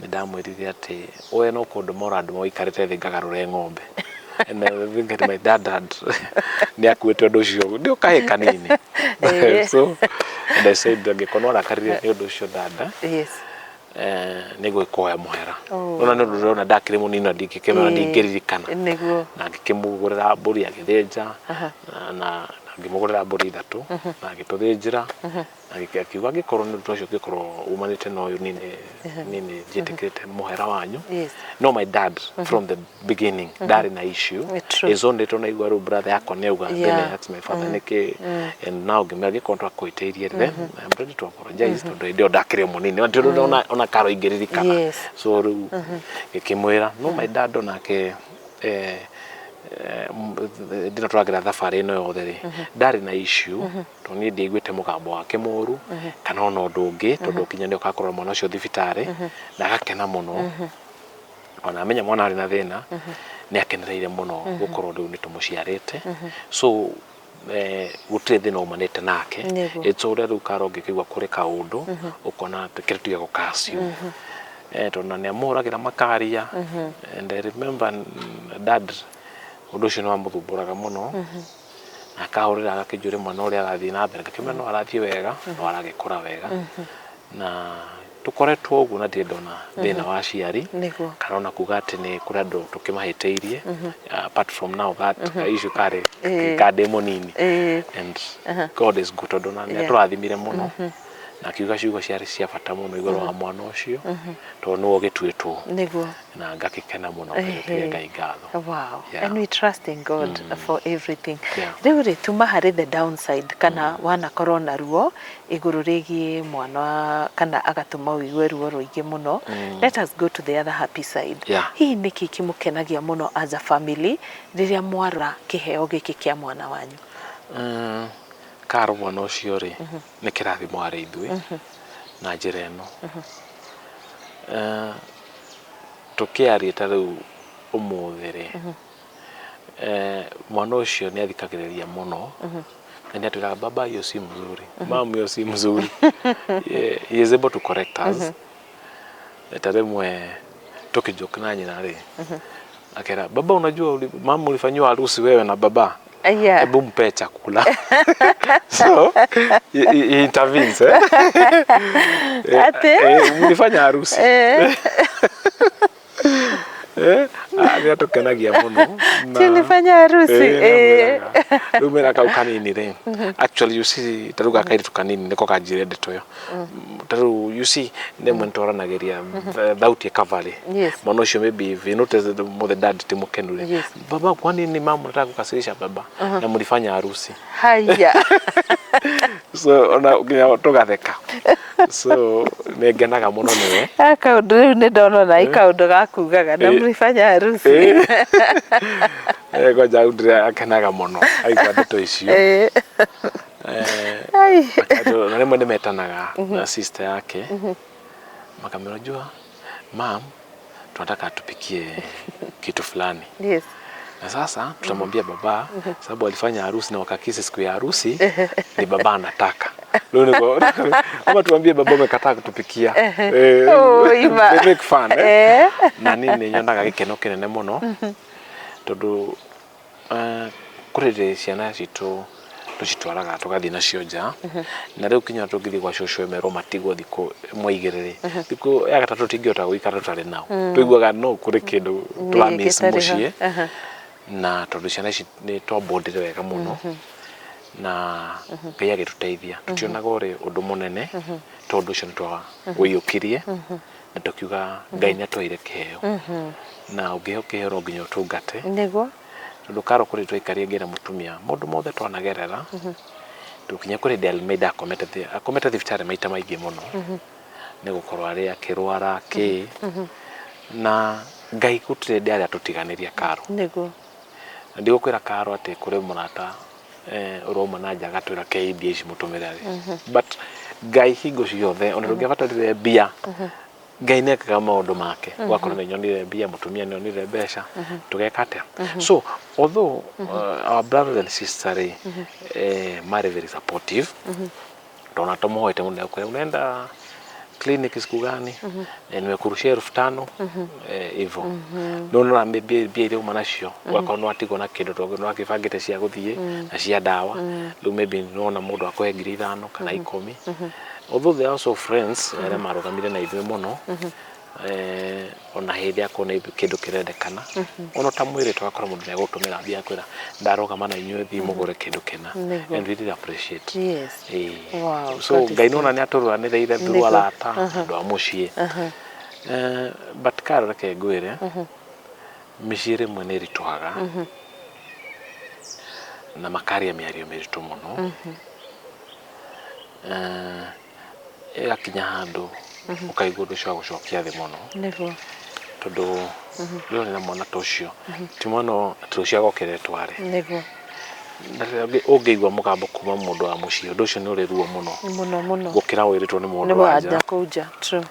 nĩ ndamwĩrire atĩ we no kũndũ mora andũ moikarĩte thĩ ngagarũre ng'ombe and my dad nĩ akuĩte ũndũ ũcio nĩ ũkahĩ kanini. So and I said ngĩkorwo arakarire nĩ ũndũ ũcio dada nĩ gwĩkoya mũhera ona nĩ ũndũ ũrona ndakĩrĩ mũnini ndingĩkĩmenya ndingĩririkana na ngĩkĩmũgũrĩra mbũri agĩthĩnja na ngĩmũgũrĩra mbũri 3 na agĩtũthĩnjĩra na akiuga angĩkorwo nĩ ũndũ ũcio ũngĩkorwo umanĩte na ũyũ nini njĩtĩkĩrĩte mũhera wanyu. No, my dad from the beginning ndarĩ na issue is only tũnaigua rĩu brother yakwa nĩ auga then I asked my father nĩkĩ and now ngĩmwĩra angĩkorwo twakũhĩtĩirie then I'm ready to apologize tondu hĩndĩ ĩyo ndakĩrĩ mũnini ona Karo ingĩririkana. So rĩu ngĩkĩmwĩra no, my dad onake ndina tũragira thabarĩ ĩno yothe rĩ ndarĩ na issue to niĩ ndiaiguĩte mũgambo wake mũru kana ona ũndũ ũngĩ tondu kinya nĩ ũkakorwo mwana ũcio thibitarĩ na agakena mũno ona amenya mwana arĩ na thĩna nĩ akenereire mũno gũkorwo rĩu nĩ tũmũciarĩte. So gũtirĩ thĩna umanĩte nake it's ũrĩa rĩu Karo ngĩkĩigua kũrĩ kaũndũ ũkona kĩrĩa tuge gũkacio tondu nĩ amũhũragĩra makaria and I remember dad ũndũ ũcio nĩ wamũthumbũraga mũno na akahũrĩra agakĩnjũria mwana ũrĩa arathiĩ na mbere ngakĩmenya no arathiĩ wega no aragĩkũra wega na tũkoretwo ũguo na ndirĩ ndona thĩna wa aciari kana ona kuga atĩ nĩ kũrĩ andũ tũkĩmahĩtĩirie apart from now that issue karĩ mũnini and God is good tondu nĩ atũrathimire mũno na kiuga ciugo ciarĩ cia bata mũno igũrũ wa mwana ũcio tondũ nĩwe ũgĩtuĩtwo niguo na ngakĩkena mũno ngagĩtĩĩa Ngai ngatho. Wow. Yeah. And we trust in God for everything. Rĩu rĩ tuma harĩ the downside kana wanakorwo na ruo igũrũ rĩgiĩ mwana kana agatũma ũigue ruo rũingĩ mũno. Let us go to the other happy side. Yeah. Hihi nĩkĩ kĩmũkenagia mũno as a family rĩrĩa mwara kĩheo gĩkĩ kĩa mwana wanyu? Karo mwana ũcio rĩ nĩ kĩrathimo harĩ ithuĩ na njĩra ĩno. Tũkĩaria ta rĩu ũmũthĩ rĩ mwana ũcio nĩ athikagĩrĩria mũno na nĩ atwĩraga baba hiyo si mzuri, mama hiyo si mzuri. He is able to correct us. Ta rĩmwe tukijoke na nyina rĩ akera baba unajua mama ulifanywa harusi wewe na baba. Yeah. Hebu mpe chakula. So he intervenes ulifanya harusi. Tukenagia mũno. Tulifanya harusi. Rĩu mena kau kanini rĩ. Actually you see ta rĩu gakairĩtu kanini nĩko kanjire ndeto ĩyo. Ta rĩu you see nĩmwe nĩtwaranagĩria thauti cavalry. Mwana ũcio maybe if you notice the dad ti mũkenu rĩ. Baba kwa nini mama unataka kukasirisha baba na mlifanya harusi? Haya. So ona tugatheka. So nĩngenaga mũno nĩwe. Kaũndũ rĩu nĩ ndona na ikaũndũ gakugaga na mlifanya harusi. Ngoja ndire akenaga mũno aigua ndeto icio. Na rĩmwe nĩmetanaga na sister yake makamwambia unajua mom tunataka tupikie kitu fulani. Yes. Na sasa tutamwambia baba sababu alifanya harusi na wakakisi siku ya harusi ni baba anataka. Leo niko kama tuambie baba umekataa kutupikia. Make fun na nini nyonaga gĩkeno kĩnene mũno tondũ kũrĩ ciana citũ tucitwaraga tugathii nacio nja na rĩu kinya tũngĩthii gwa cũcũ emerwo matigwo thikũ mwaigĩrĩrĩ thikũ ya gatatũ tingĩhota gũikara tũtarĩ nao tuiguaga no kũrĩ kĩndũ tũramiss mũciĩ na tondũ ciana ici nĩ twabondire wega mũno na Ngai agĩtũteithia tutionaga ũrĩ ũndũ mũnene tondũ ũcio nĩtwawĩiyũkirie na tukiuga Ngai nĩatũheire kĩheo na ũngĩheo kĩheo no nginya ũtungate nĩguo tondũ Karo kũrĩ twaikarie ngĩra mũtumia mũndũ mothe twanagerera tukinya kũrĩ Delmeda akomete thibitarĩ maita maingĩ mũno nĩ gũkorwo arĩ akĩrwara na Ngai gũtirĩ ndĩ arĩa tũtiganĩria Karo nĩguo ndigũkwĩra Karo atĩ kũrĩ mũrata ũroma na njaga twĩra KBA mũtũmĩrari but Ngai hingo ciothe ona ndũngĩabatarire mbia Ngai nĩekaga maũndũ make wakorwo nĩ nyonire mbia mũtumia nĩ onire mbeca tũgeka atĩa. So although our brothers and sisters marĩ very supportive tona tũmũhoete mũno unaenda clinic siku gani nimekurushia 5,000 hivyo ndio mbia ile manacio wakorwo no atigwo na kĩndũ tondũ no akĩbangĩte cia gũthiĩ na cia ndawa rĩu maybe nona mũndũ akũhe 5,000 kana 10. Although they are also friends arĩa marũgamire na ithuĩ mũno ona hĩndĩ akona kĩndũ kĩrendekana ona ta mwĩrĩ twakora mũndũ nĩagũtũmĩra mbia kwĩra ndarũgama na inyuĩ thiĩ mũgũre kĩndũ kĩna and we really appreciate. Yes. Wow. So Ngai nona nĩatũrũanĩrĩire through arata andũ a mũciĩ but Karo reke ngwĩre mĩciĩ rĩmwe nĩ ĩritũhaga na makaria mĩario mĩritũ mũno ĩgakinya handũ ũkaigua ũndũ ũcio wa gũcokia thĩ mũno nĩguo tondũ rĩu nĩ mwana ta ũcio ti mwana tũcio agokere tware nĩguo na ũngĩigua mũgambo kuma mũndũ wa mũciĩ ũndũ ũcio nĩ ũrĩ ruo mũno mũno gũkĩra wĩrĩtwo nĩ mũndũ wa nja kũnja true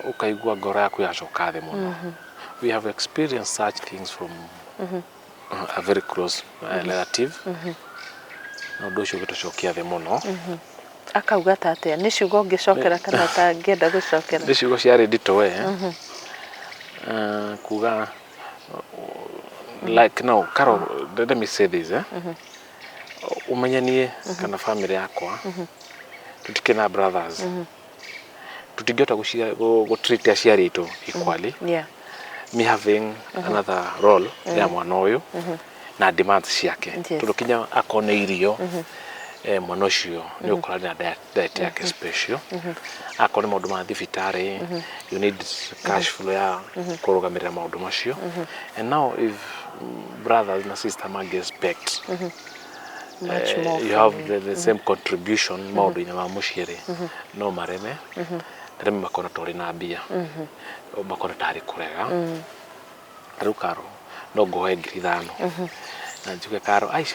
ukaigua ngoro yaku yacoka thĩ mũno. We have experienced such things from a very close relative na ũndũ ũcio ũgĩtũcokia thĩ mũno. Akauga atĩa nĩ ciugo ngĩcokera kana ta ngĩenda gũcokera nĩ ciugo ciarĩ nditũ we kuga like no Karo let me say this umenyanie kana family yakwa tutikena brothers tutingĩhota gũ-treat aciari aitũ equally. Me having another role ya mwana ũyũ na demands ciake tondũ kinya akone irio mwana ucio ni ukorana na diet yake special akore maundu ma thibitari you need cash flow ya kurugamirira maundu macio and now if brothers and sisters mag expect much more you have the same contribution maundu ina ma muciiri no mareme reme makora tori na mbia makora tari kurega riu Karo no ngoe 5,000 na njuge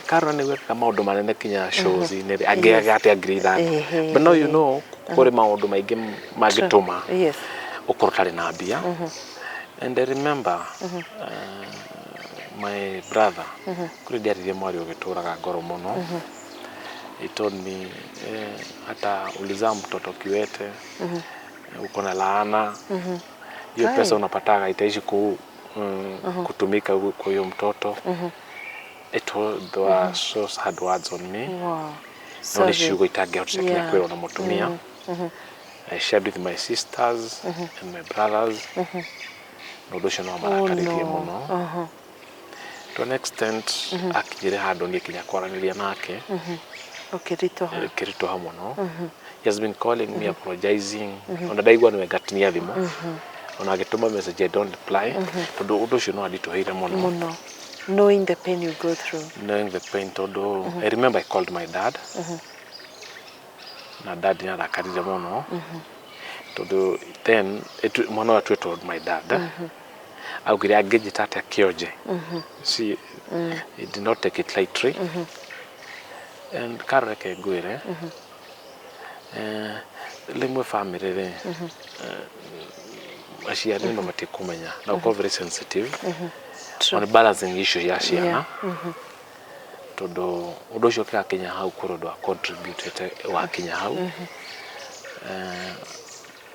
Karo ni weka maundu manene kinya shows ni agate 5,000 but now you know kore maundu maingi magituma ukorotari na mbia and I remember my brother kuri ndiarire mwari ugituraga ngoro muno he told me hata ulizaa mtoto kiwete uko na laana hiyo pesa unapataga itaishi kutumika kwa hiyo mtoto. It was so sad words on me. Wow. No nishugo itageotsha kwero na mutumia. I shared with my sisters and my brothers. No dosho no marakaririe muno. To an extent akijire hado ni kinya kwaraniria nake. Kirito hamuno. He has been calling me apologizing. Ona daigwa no ngatinia thimo. Ona agituma message I don't reply. Todo udosho no adito hira muno. Knowing the pain you go through. Knowing the pain todo. I remember I called my dad. Na dad ni arakarire muno. Todo then mwana watu told my dad. Augire agejitata kioje. See, he did not take it lightly. And Karo reke ngwire. Limwe family re. Aciari no mate kumenya. Na uko very sensitive. On balancing issue ya ciana. Todo undu ucio kira kinya hau kurodo contribute wa kinya hau.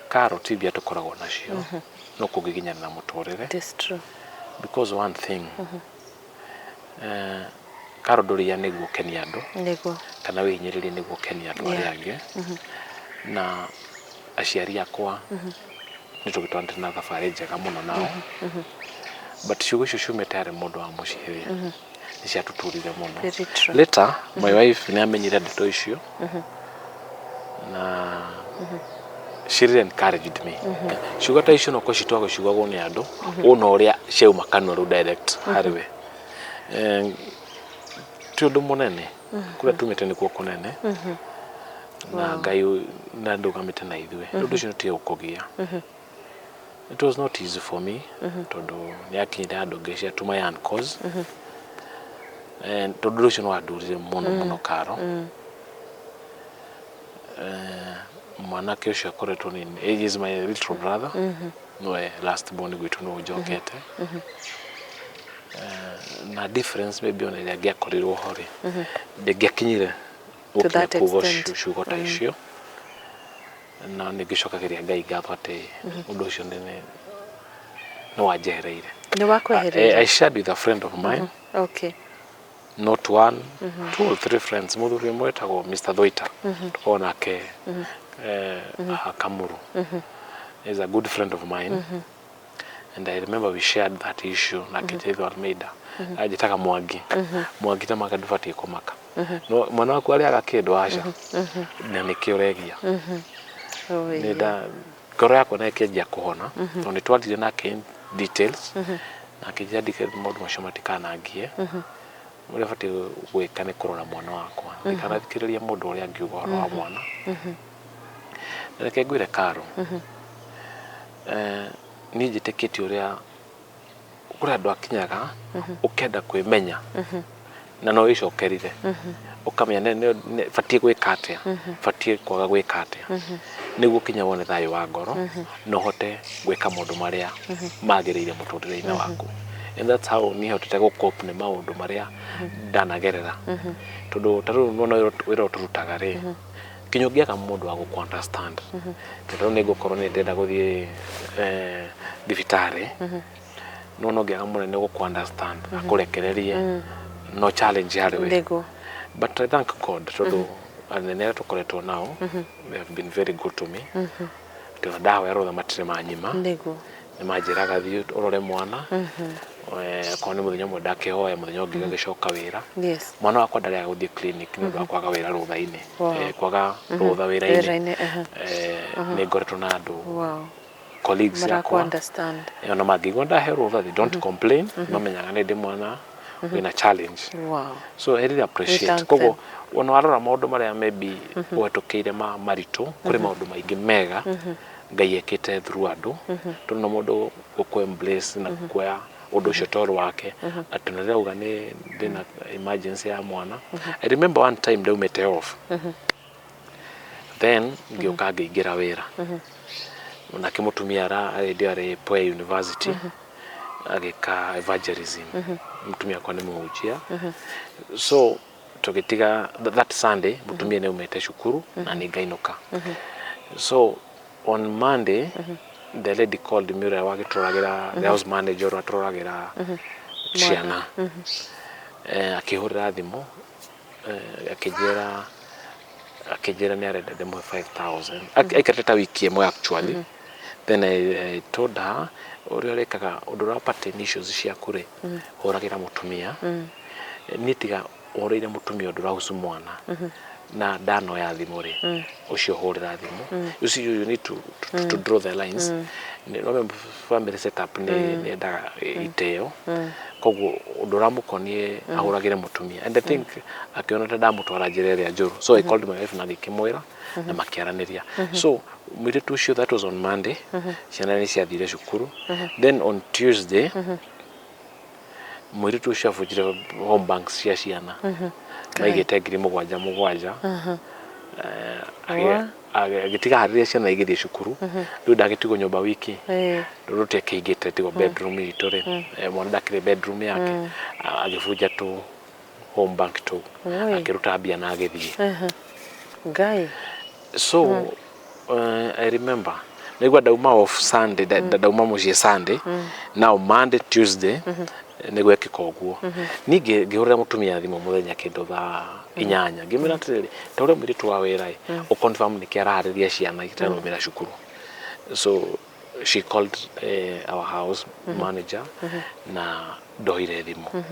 Karo tibia tukoragwo nacio. No kugiginya na mutorere. That's true. Because one thing Karo nduri ya niguo kenia andu. Niguo. Kana wihinyiririe niguo kenia andu aria angi. Na aciari akwa ni tugitwandira na thabari njega muno nao. But ciugo icio ciumite ari mundu wa muciiri ni ciatuturire muno. Later my wife ni amenyire ndeto icio na she really encouraged me. Ciugo ta icio no ko citwago ciugagwo ni andu una uria ciauma kanwa direct hariwe ti undu munene kuria tumite ni kuo kunene na Ngai na ndugamite na ithwe undu ucio ti ukugia. It was not easy for me todo ni akinyire andu ngecia to my own cause and todo ucio no adurire muno Karo. Mwana kesho akoretwo ni he is my little brother. No last born gwitu no jokete. Na difference maybe on ile gia korirwo hori. Ndegiakinyire to kugo shugo ta icio. Na nigicokagiria Ngai ngatho ati undu ucio no wajereire. Ni wakwehereire. I shared with a friend of mine. Okay. Not one, 2 or 3 friends. Muthuri mwetagwo Mr. Thoita. Tukona ke Kamuru. He's a good friend of mine. And I remember we shared that issue na Kijetho Almeida. Ajitaka Mwangi. Mwangi ta makadufati komaka. No mwana wako ali agakindo aca. Na nikiuregia. Nida ngoro yako na ikenjia kuhona. No ni twatire nake details. Na kijadike maundu macio matikanangie. Muria fati gwika ni kurora mwana wakwa. Ndikanathikiriria mundu uria angiuga horo wa mwana. Reke ngwire Karo. Ni njitikiti uria kuria andu akinyaga ukenda kwimenya na no icokerire ukamenya ne fatie gwika atia fatie kwaga gwika atia niguo kinya wone thayo wa ngoro no hote gwika maundu maria magirire muturire-ini waku. And that's how ni hotete go cope ne maundu maria ndanagerera tondu taru no wira uturutaga ri kinyogia ka mundu wa ku understand tondu ni gukorwo ni ndenda guthie thibitari no ngia munene go understand akurekererie no challenge hariwe. But I thank God tondu anene tukoretwo nao they have been very good to me. Tondu dawa yarotha matire manyima ni majiraga thio urore mwana kwa ni muthenya mwe ndakihoya muthenya ungi gagicoka wira yes mwana wakwa ndari guthie clinic ni ndo kwaga wira rutha-ini kwaga rutha wira-ini ni ngoretwo na andu colleagues yakwa understand ona mangigwa ndahe rutha they don't complain mamenyaga ni ndi mwana wina challenge so I really appreciate kogo ona warora maundu maria maybe wetukiire maritu kuri maundu maingi mega ngai ekite through andu tuna mundu gukwe embrace na kuya undu ucio toro wake atunire uga ni ndina emergency ya mwana I remember one time ndaumite off then ngioka ngiingira wira na kimutumia ari Poe University agika evangelism mutumia kwa ni muhujia so tugitiga that Sunday mutumia ni umete shukuru na ningainuka so on Monday the lady called me wagitroragira the house manager atroragira ciana akihurira thimu akijera ni arenda demo 5000 aikateta wiki imwe actually then I told her uri rekaga udura pattern issues cia kure uragira mutumia nitiga urire mutumia udura usu mwana na dano ya thimu ri ucio hurira thimu you see you need to draw the lines no family setup ni ndaga iteo koguo udura mukonie ahuragire mutumia and I think akiona ta ndamutwara njira ria njuru so I called my wife na ngikimwira na makiaraniria so mwire tu show that was on Monday ciana ni ciathire cukuru then on Tuesday mwire tu shafujire home banks cia ciana maigite ngiri mugwanja agitiga hariria ciana igithie cukuru riu ndagitigo nyumba wiki ruruti kiigite tigo bedroom itore mwana ndakire bedroom yake agifuja tu home bank tu akiruta mbia na agithie ngai so I remember nigwa dauma off Sunday dauma mucie Sunday now Monday Tuesday nigwa kikoguo ninge ngihurira mutumia thimu muthenya kindu tha inyanya ngimira tiriri tawre mwiri twa wira o confirm ni kiarariria ciana itarumira cukuru so she called our house manager na ndoire thimu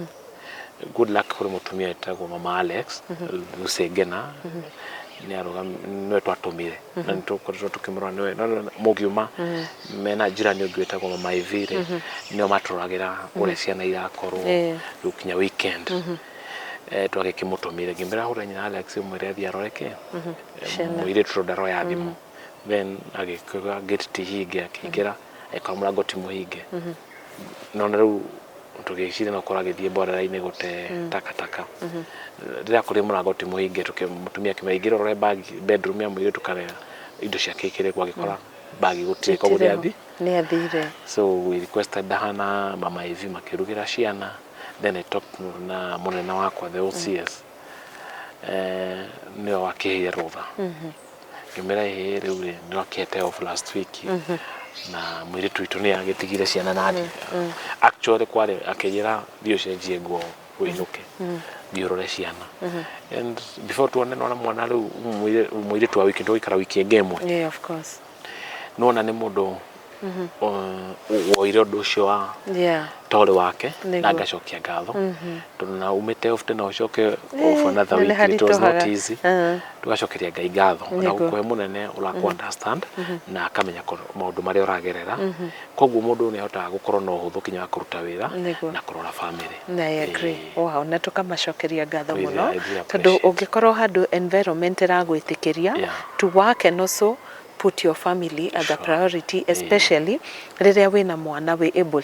good luck kuri mutumia etagwo mama Alex Lusegena ni aruga nwe twatumire na nitukoretwo tukimurwa niwe mugiuma mena jirani ungi etagwo mama Ivire nio maturagira ure ciana irakorwo rukinya weekend twagikimutumire ngimbira huranya Alex mwire athia roreke mwire tudaro ya thimu then agikuga gate tihinge akigira ekamura goti muhinge no riu tugicire no koragithie borera-ini gute takataka rira kuri muragoti muhinge mutumia kimaingira ore bag bedroom ya mwire tukare indo cia kikire kwa gikora bag gutire ko guthiathi ni athire so we requested hana mama hivi makirugira ciana then I talked na munena wakwa the OCS ni wakihire rutha kimera ihe riu ni wakete off last week na mwire twitu ni agitigire ciana nadi actually kware akijira dio cenjie nguo winuke biorore ciana and before tuone na mwana riu mwire twa wiki ndo ikara wiki ngemwe of course nona ni mundu woire undu ucio wa tore wake na ngacokia ngatho tuna umite ofte na ucoke of another week it was not easy tugacokeria ngai ngatho na gukuhe munene uraku understand na akamenya maundu maria uragerera koguo mundu ni hotaga gukorwo no huthu kinya kuruta wira na kurora family na I agree wow na tukamacokeria ngatho muno tondu ungikorwo handu environment ragwitikiria to work and also put your family as a priority especially riria wina mwana we able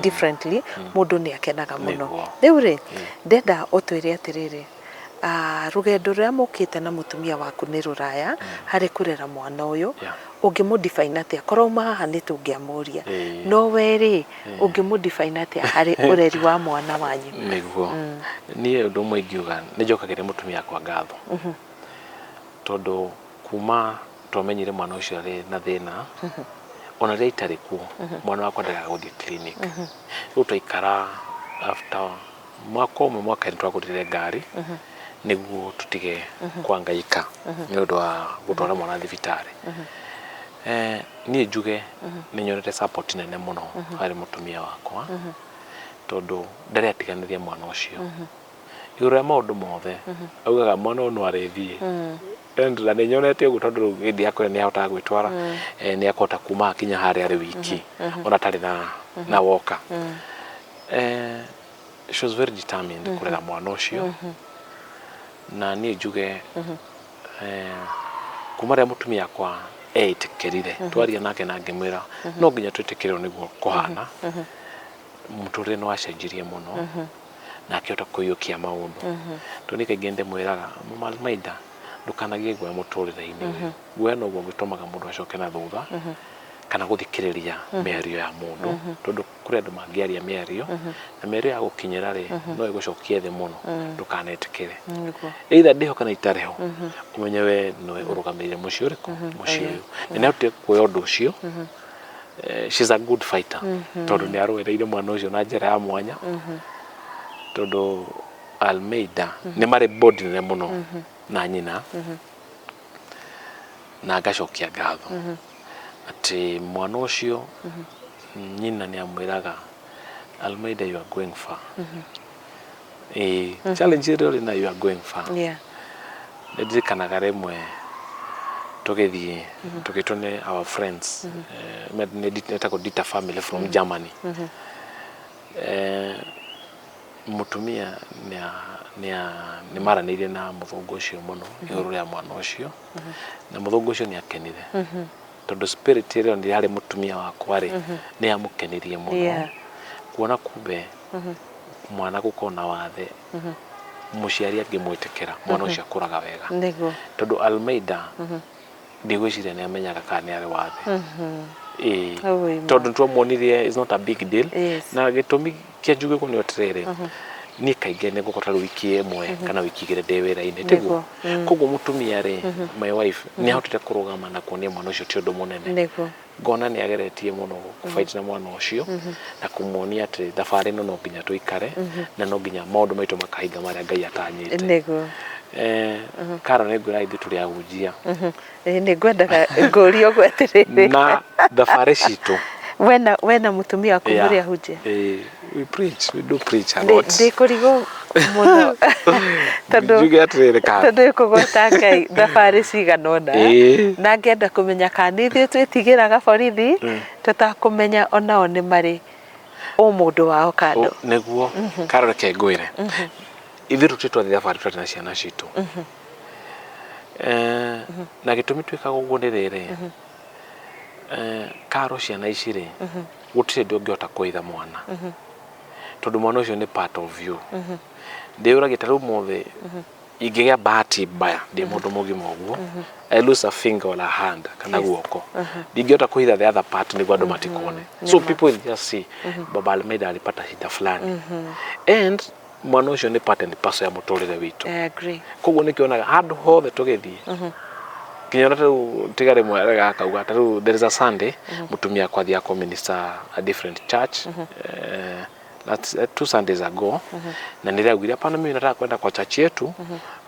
differently mundu ni akenaga muno riu ri ndenda utwire atiriri rugendo ruria mukite na mutumia waku ni ruraya hari kurera mwana uyu ungimudefine atia koroma haha ni tungiamuria no weri ungimudefine atia hari ureri wa mwana wanyu niguo ni undu mwe ngiuga ni njokagire mutumia kwa ngatho tondu kuma tumenyire mwana ucio ari na thina ona ri itari ku mwana wakwa ndaga guthie clinic riu twaikara after mwaka ni twagurire ngari niguo tutige kwangaika ni undu wa gutwara mwana thibitari ni njuge ni nyonete support nene muno hari mutumia wakwa tondu ndare atiganithia mwana ucio iguru ya maundu mothe augaga mwana no arethie ndra nä nyonete å tondå rä u gä akå nä ahotaga gwä twara nä akota kuma akinya harä arä wiki ona tarä na woka she was very determined kå rera mwana å cio na niä njuge kuma rä a må tumia akwa tä kä rire twaria nake na ngä mwä ra no nginya twä tä kä rä nä guo kå hana må tå rä re nä wacenjirie må no na akĩhota kũiyũkia maũndũ tondũ nĩ kaingĩ ndĩmwĩraga Maida ndũkanagie guoya mũtũrĩre-inĩ guoya noguo ũngĩtũmaga mũndũ acoke na thutha kana gũthikĩrĩria mĩario ya mũndũ tondũ kũrĩ andũ mangĩaria mĩario na mĩario ya gũkinyĩra rĩ no ĩgũcokie thĩ mũno ndũkanetĩkĩre either ndĩho kana itarĩ ho ũmenye we nĩwe ũrũgamĩrĩire mũciĩ ũrĩkũ mũciĩ ũyũ na nĩahotire kuoya ũndũ ũcio she's a good fighter tondũ nĩ arũĩrĩire mwana ũcio na njĩra ya mwanya tondu Almeida nä marä bodi nene må no na nyina na ngacokia ngatho atä mwana å cio nyina nä amwä raga Almeida you are going far challenge ä rä na you are going far nä ndirikanaga rĩmwe tũgĩthiĩ tũgĩtwo nĩ our friends netagwo Dieter family from Germany mutumia nä maranĩirie na mũthũngũ ũcio mũno igũrũ rĩa mwana ũcio na mũthũngũ ũcio nĩ akenire tondũ spirit ĩrĩa nĩ yarĩ mũtumia wakwa rĩ nĩ amũkenirie mũno kuona kumbe mwana gũkorwo na wathe mũciari angĩmwĩtĩkĩra mwana ũcio akũraga wega tondũ Almeida ndigwĩciria nĩ amenyaga kana nĩ arĩ wathe tondu nĩtwamuonirie is not a big deal na gĩtũmi kĩa njuge ũguo nĩ atĩrĩrĩ niĩ kaingĩ nĩ ngũkora wiki ĩmwe kana wiki igĩrĩ ndĩ wĩra-inĩ tiguo koguo mũtumia rĩ my wife nĩ ahotete kũrũgama na kuonia mwana ũcio ti ũndũ mũnene ngona nĩ ageretie mũno kũfight na mwana ũcio na kũmuonia atĩ thabarĩ ĩno no nginya tũikare na no nginya maũndũ maitũ makahinga marĩa Ngai atanyĩte Karo nĩ ngwĩra ithuĩ tũrĩ ahunjia nĩ ngwendaga ngũria ũguo atĩrĩrĩ na thabarĩ citũ wena mutumia waku muri ahunjia we do preach a lot ndikũrigwo mũno tondũ kũgweta Ngai thabarĩ cigana ũna na ngĩenda kũmenya kana ithuĩ twĩtigĩraga borithi tũtakũmenya onao nĩ marĩ mũndũ wao kando nĩguo Karo reke ngwĩre ithuĩ tũtirĩ twathiĩ thabarĩ tũtarĩ na ciana citũ na gĩtũmi twĩkaga ũguo nĩ rĩrĩ Karo ciana ici rĩ gũtirĩ ndĩ ũngĩhota kũitha mwana tondũ mwana ũcio nĩ part of you ndĩũragĩte rĩu mothe ingĩgĩa bahati mbaya ndĩ mũndũ mũgima ũguo I lose a finger or a hand kana guoko ndingĩhota kũitha the other part nĩguo andũ matikone so people will just see Baba Almeida alipata shida fulani and mwana ũcio nĩ part and parcel ya mũtũrĩre witũ koguo nĩkĩonaga handũ hothe tũgĩthiĩ kinya rĩu tigare mwe akauga rĩu there is a Sunday mutumia kwathia ko minister a different church that's 2 Sundays ago na niliaguria hapana mimi nataka kwenda kwa church yetu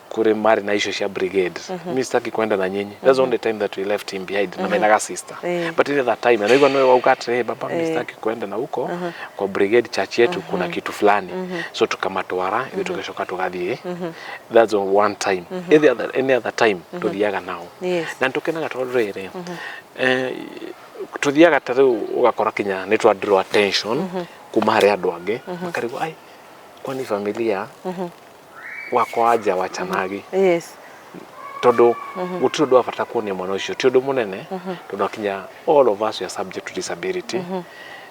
kure mari na issue ya brigade mimi sitaki kwenda na nyinyi that's only time that we left him behind na mimi sister but in that time na hivyo ndio wakati baba mimi sitaki kwenda na huko kwa brigade church yetu kuna kitu fulani so tukamatwara ili tukishoka tugathie that's on one time any other time tuthiaga nao na tukenaga tondurire tuthiaga tatu ugakora kinya ni twa draw attention kuma hari andu angi makarigwo ai kwani familia wako aja wachanagi tondu gutiri undu wabata kuonia mwana ucio ti undu munene tondu akinya all of us are subject to disability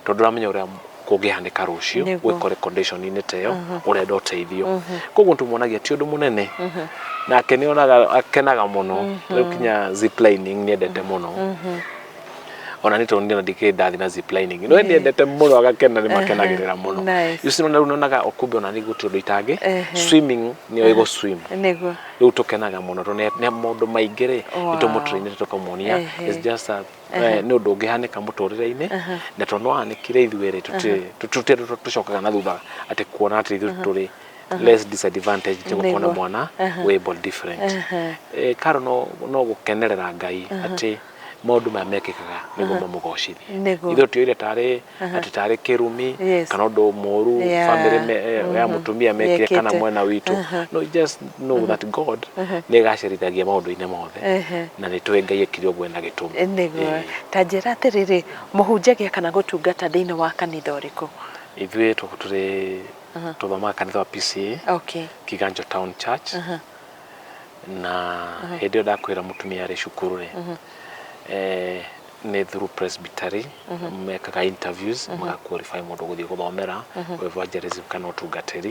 tondu ramenya uria kũngĩhanĩka rũciũ gwĩkore condition-inĩ teyo ũrenda ũteithio koguo tumuonagia ti ũndũ mũnene nake nĩonaga akenaga mũno rĩu kinya ziplining nĩendete mũno ona nĩ tondũ ndikĩ ndathi na ziplining no nĩendete mũno agakena nĩ makenagĩrĩra mũno yusi no nonaga okumbe ona nĩ gũtirĩ ũndũ itangi swimming nĩo ĩgo swim rĩu tũkenaga mũno tondũ nĩ maũndũ maingĩ rĩ nĩtũmũtũrĩinĩ tũkamuonia it's just a nĩ ũndũ ũngĩhanĩka mũtũrĩre-inĩ na tondũ nĩwanĩkire ithuĩ rĩ tũcokaga na thutha atĩ kuona atĩ ithuĩ tũrĩ less disadvantage tũgũkona mwana we able different Karo no gũkenerera Ngai atĩ maundu mamekikaga niguo mamugocithie ithu tioire tari ati tari kirumi kana undu moru family ya mutumia mekire kana mwena witu no just know that God ni gacirithagia maundu-ine mothe na ni twi Ngai ekire ogwo na gitumi niguo ta njira atiriri muhunjagia kana gutungata thiini wa kanitha uriku ithuĩ tũrĩ tũthomaga kanitha wa PCA Kiganjo Town Church na hĩndĩ ĩyo ndakwĩra mũtumia arĩ cukuru nĩ through presbytery mekaga interviews magaqualify mũndũ gũthiĩ gũthomera evangelism kana ũtungatĩri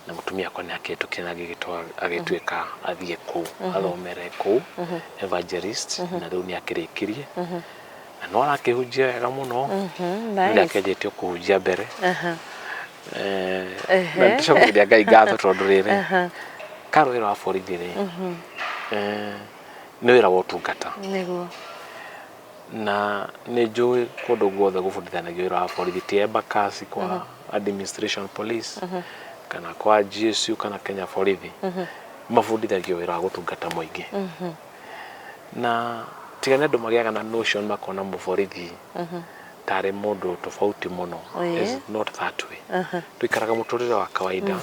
na mũtumia akwa nĩ akĩhĩtũkire na agĩtuĩka athiĩ kũu athomere kũu evangelist na rĩu nĩ akĩrĩkirie no arakĩhunjia wega mũno nĩ akĩanjĩtie kũhunjia mbere na ndĩcokeria Ngai ngatho tondũ rĩrĩ Karo wĩra wa borithi nĩ wĩra wa ũtungata na nĩ njũĩ kũndũ guothe gũbundithanagio wĩra wa borithi ti Embakasi kwa administration police kana kwa GSU kana Kenya borithi mabundithagio wĩra wa gũtungata mũingĩ na tiga nĩ andũ magĩaga na notion makona mũborithi tarĩ mũndũ tofauti mũno is not that way tuikaraga mũtũrĩre wa kawaida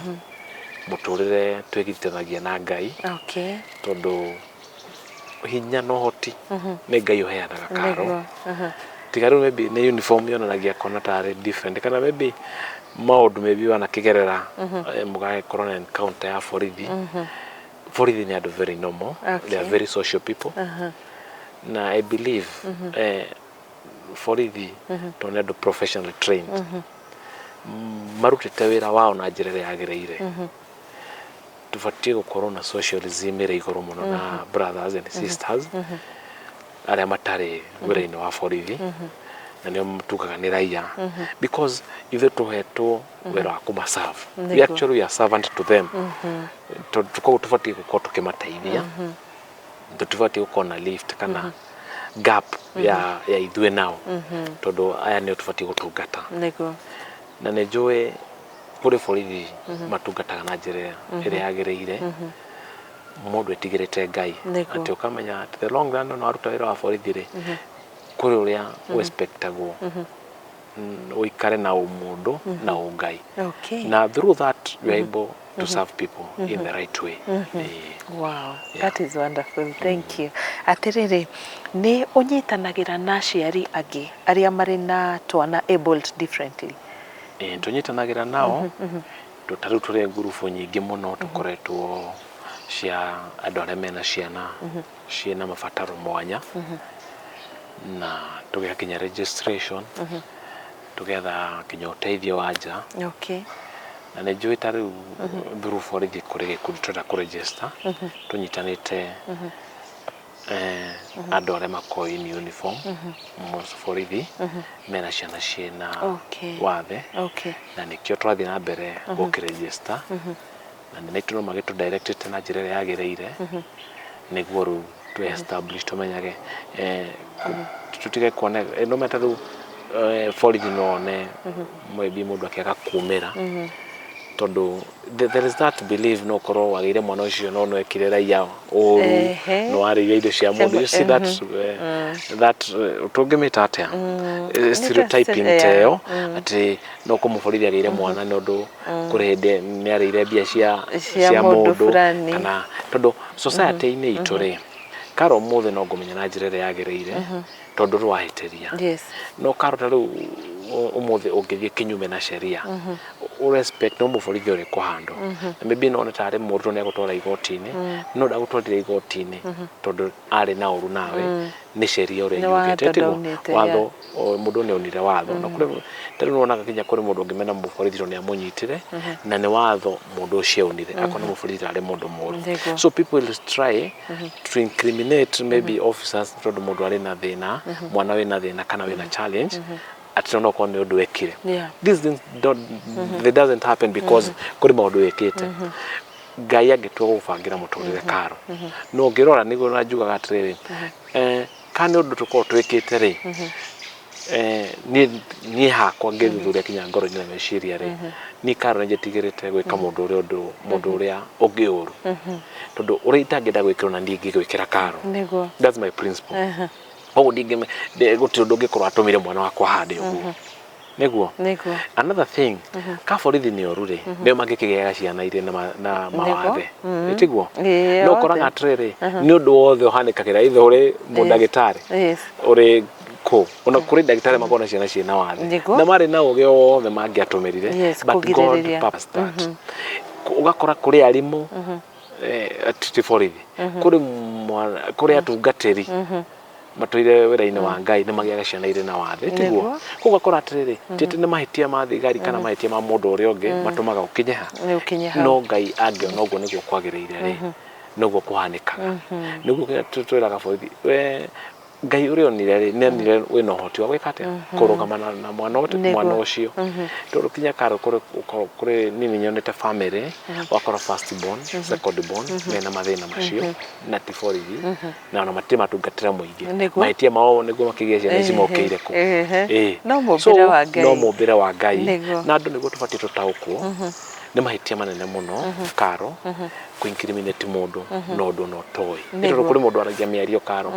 mũtũrĩre twĩgitithagia na Ngai tondũ hinya no hoti nĩ Ngai ũheanaga Karo tiga rĩu maybe nĩ uniform yonanagia kona tarĩ different kana maybe maũndũ maybe wanakĩgerera mũgagĩkorwo na encounter ya borithi borithi nĩ andũ very normal they are very social people na I believe borithi to nĩ andũ professionally trained marutĩte wĩra wao na njĩra ĩrĩa yagĩrĩire tubatiĩ gũkorwo na socialism ĩrĩ igũrũ mũno na brothers and sisters arĩa matarĩ wĩra-inĩ wa borithi na nĩo tugaga nĩ raia because ithuĩ tũhetwo wĩra wa kũmaserve we actually are servant to them tũkorwo tubatiĩ gũkorwo tũkĩmateithia tũtibatiĩ gũkorwo na lift kana gap ya ithuĩ nao tondũ aya nĩo tubatiĩ gũtungata na nĩ njũĩ kũrĩ borithi matungataga na njĩra ĩrĩa yagĩrĩire mũndũ etigĩrĩte Ngai atĩ ũkamenya the long run no aruta wĩra wa borithi rĩ kũrĩ ũrĩa respectagwo ũikare na ũmũndũ na ũngai na through that you are able to serve people in the right way. Wow, that is wonderful. Thank you. Atiriri ni unyitanagĩra na aciari angĩ arĩa marĩ na twana abled differently? Tunyitanagĩra nao tũtarũ tũrĩ ngurubu nyingĩ mũno tũkoretwo cia andũ arĩa mena ciana ciena mabataro mwanya na tũgĩkinya registration tũgetha kinya ũteithio wa nja na nĩ njũĩ ta rĩu through borithi kũrĩ gĩkundi tũrenda kũregister tũnyitanĩte andũ arĩa makoragwo in uniform borithi mena ciana ciena wathe na nĩkĩo twathiĩ na mbere gũkĩregister na nĩ naitũ no magĩtũdirectĩte na njĩra ĩrĩa yagĩrĩire nĩguo rĩu tũ-establish tũmenyage tũtige kuona no matter rĩu borithi no one maybe mũndũ akĩaga kumĩra tondũ there is that belief no korwo wagĩire mwana ũcio no ekire raia ũru no arĩire indo cia mũndũ you see that tũngĩmĩta atĩa stereotyping teo atĩ no kũmũborithi agĩire mwana nĩ ũndũ kũrĩ hĩndĩ nĩ arĩire mbia cia mũndũ kana tondũ society-inĩ itũ rĩ Karo mũthĩ no ngũmenya na njĩra ĩrĩa yagĩrĩire tondũ rwahĩtĩria no Karo ta rĩu ũmũthĩ ũngĩthiĩ kinyume na sheria respect no mũborithi ũrĩ kũhandwo na maybe no tarĩ mũndũ nĩ agũtwara igoti-inĩ no ndagũtwarire igoti-inĩ tondũ arĩ na ũru nawe nĩ sheria ũrĩa yugĩte watho mũndũ nĩ onire watho na kũrĩ tarĩ wonaga kinya kũrĩ mũndũ ũngĩmena mũborithi nĩ amũnyitire na nĩ watho mũndũ ũcio onire akona mũborithi arĩ mũndũ mũru so people will try to incriminate maybe officers tondũ mũndũ arĩ na thĩna mwana wĩ na thĩna kana wĩ na challenge at no kon nĩ ũndũ ekire this things doesn't happen because kũrĩ maũndũ ekĩte Ngai angĩtua gũbangĩra mũtũrĩre Karo no ngĩrora nĩguo na njugaga atĩrĩrĩ kana ũndũ tũkorwo twĩkĩte rĩ niĩ hakwa ngĩthuthuria kinya ngoro-inĩ na meciria rĩ niĩ Karo nĩnjĩtigĩrĩte gwĩka mũndũ ũrĩa ũngĩ ũru tondũ ũrĩa itangĩenda gwĩkĩrwo na niĩ ngĩgwĩkĩra Karo that's my principle koguo ndingime gutiri undu ngikorwo atumire mwana wakwa hande uguo niguo another thing ka borithi ni orure nio mangikigega ciana ire na mawathe itiguo no koraga atiriri ni undu wothe uhanikagira ithe uri mundagitari uri ko ona kuri ndagitari makona ciana ciena wathe na mari na uge wothe mangiatumirire but God purpose that ugakora kuri arimu borithi kuri atungatiri matoire wera-ini wa Ngai ni magiaga ciana ire na wathe tiguo koguo akora atiriri tete ni mahitia ma thigari kana mahitia ma mundu uria ungi matumaga ukinyeha no Ngai angiona uguo niguo kwagiriire ri niguo kuhanikaga niguo twiraga borithi we Ngai uria onire ri nenire wina uhoti wa gwikate kurugama na mwana ucio turukinya karo kuri nini nyonete family wakora first born second born mena mathina macio na borithi na ona matire matungatira muingi maitia mao niguo makigia ciana ici mokeire ku no mumbire wa Ngai na andu niguo tubatie tutaukwo ni mahitia manene muno karo kuincriminate mundu no undu no toy ito kuri mundu aragia miario karo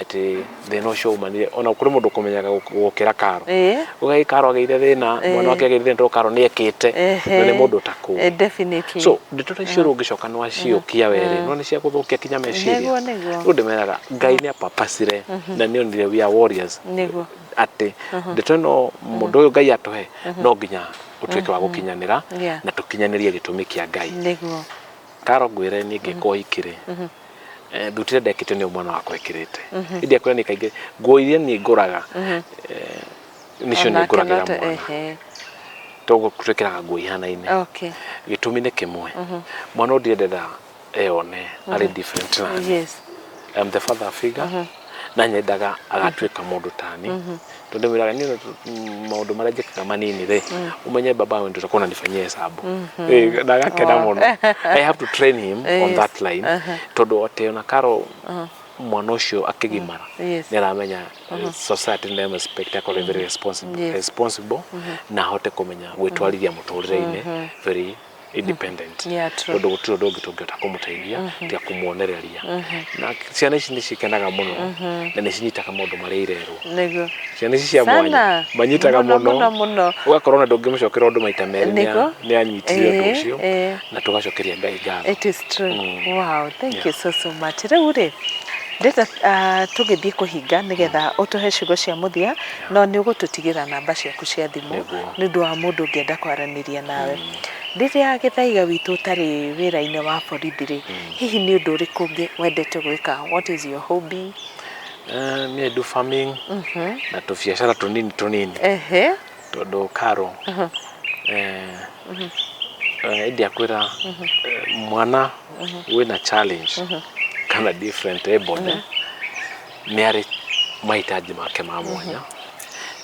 ati thina ucio umanire ona kuri mundu kumenyaga gukira karo ugai karo ageire thina mwana wake ageire thina karo ni ekite na ni mundu taku definitely so ndito icio rungicoka no aciukia were no ni cia guthukia kinya meciria undu meraga Ngai ni apapacire na ni onire we are warriors ati ndito no mundu uyu Ngai atuhe no nginya utuike wa gukinyanira na tukinyanirie gitumi kia Ngai niguo karo gwire ni ngikuhikire ndutire ndekite ni mwana wakwa ikirite indi akora ni kainge nguirie ni nguraga nicio ni nguragira mwana togo kurekeraga ngui hana-ini gitumi ni kimwe mwana ndiendera eone ari different na I'm the father figure na nyendaga agatuika mundu tani tondu miraga ni maundu maria njikaga manini ri umenye baba wangu ndakona nifanyie hesabu ndagakena muno I have to train him on that line tondu ate ona karo mwana ucio akigimara ni aramenya society name spectacle very responsible na hote kumenya gwitwarithia muturire-ini very independent tondu gutiro ndongi tungiota kumuteithia tia kumuonereria na ciana ici ni cikenaga muno na ni cinyitaga maundu maria irerwo ciana ici cia mwanya manyitaga muno ugakorwo na ndungimucokera undu maita meri ni anyitire undu ucio na tugacokeria Ngai ngatho. It is true. Wow, thank you so much. Riu ri ndeta tugithii kuhinga nigetha utuhe ciugo cia muthia no ni ugututigira namba ciaku cia thimu ni ndu wa mundu ngienda kwaraniria nawe riria githaiga witu utari wira-ini wa borithi ri hihi ni undu uriku ungi wendete gwika? What is your hobby? Me do farming na tubiacara tunini tondu karo indi akwira mwana wina challenge kana different ebone ni ari mahitaji make ma mwanya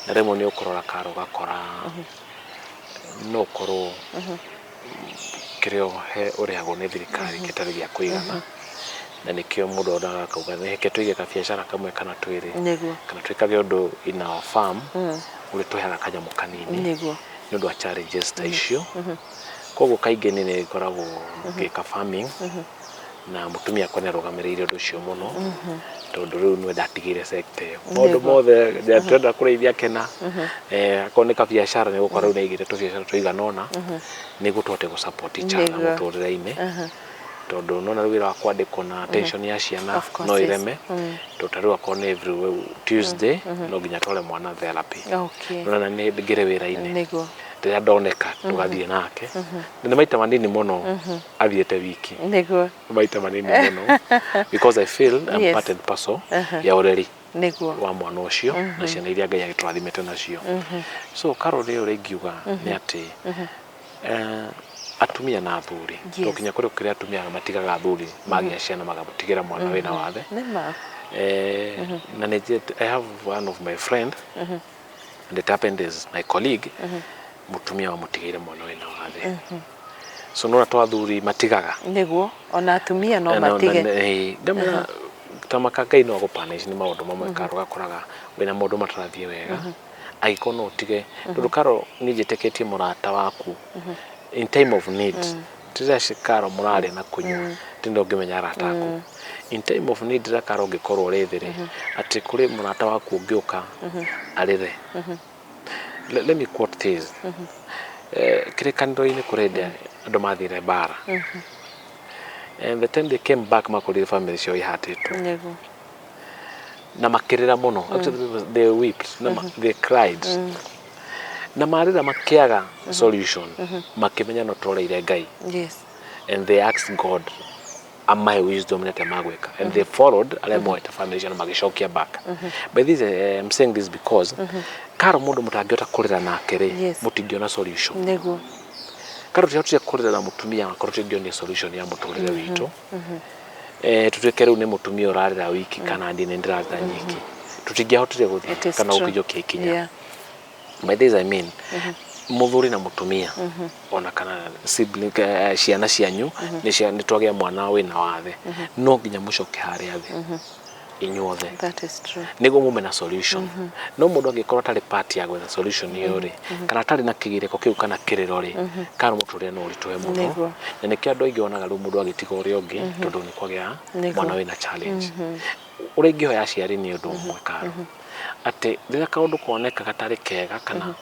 na remo ni ukorora karo gakora no korwo kirio he uriago ni thirikari kitari gia kuigana na nikio mundu onaga kauga ni heke tuige ka biacara kamwe kana twiri kana twikage undu in our farm uri tuheaga kanyamu kanini ni undu wa challenges ta icio koguo kaingi ni koragwo ngika farming na mutumia akwa niarugamiriire undu ucio muno tondu riu nwe ndatigire sector maundu mothe ndenda kureithia kena akonika biacara ni gukora riu naigire tu biacara tuiganona ni gutote gu support each other muturire-ini tondu nona wira wa kwandikwo na attention ya ciana no ireme totariu akona every Tuesday no nginya tole mwana therapy nona ni ngire wira-ini rĩrĩa ndoneka tugathie nake ni maita manini muno athiete wiki maita manini muno because I feel I'm part and parcel ya ureri wa mwana ucio na ciana iria Ngai agiturathimete nacio so karo ri uri ngiuga ni ati atumia na athuri tokinya kuri ukiria atumia matigaga athuri magia ciana magabutigira mwana wina wathe na I have one of my friend and it happened is my colleague mutumia wa mutigire mwana wina wathe so no athuri matigaga niguo ona atumia no matige ndamana tamaka Ngai no gupanish ni maundu mamwe karo gakoraga wina maundu matarathie wega agikono utige tondu karo ni njiteketie murata waku in time of need tira shikaro murari na kunywa tindo ngimenya arata aku in time of need ra Karo ngikorwo ri thiri ati kuri murata waku ngioka arire. Let me quote this. Kirikaniro-ini kurende andu mathire bara. And the time they came back makorire family cio ihatitwo. Nego. Na makirira muno. Actually they wept. They cried. Na marira makiaga solution. Makimenya no toreire Ngai. Yes. And they asked God, my wisdom nete magweka. And they followed alemweta family cio magishokia back. But this I'm saying this because Karo mundu mutangiota kurira nake ri mutingiona solution. Nego. Karo tutia kurira na mutumia akoro tingiona solution ya muturire witu. Tutweke riu ni mutumia urarira wiki kana ndine ndirarira nyiki. Tutingihotire guthie kana ukijokia ikinya. By this I mean muthuri na mutumia ona kana sibling ciana cianyu ni twagia mwana wina wathe no nginya mucoke haria thi inyuothe. That is true. Nigo mumena solution. No mundu angikorwo tari part ya gwetha solution iyo ri kana tari na kigireko kiu kana kiriro ri kana muturire no urituhe muno. Na nikio andu aingi onaga ru mundu agitiga uri ungi tondu ni kwagia mwana wina challenge. Uri ingio ya ciari ni undu umwe Karo. Ati rira kaundu kuoneka gatari kega kana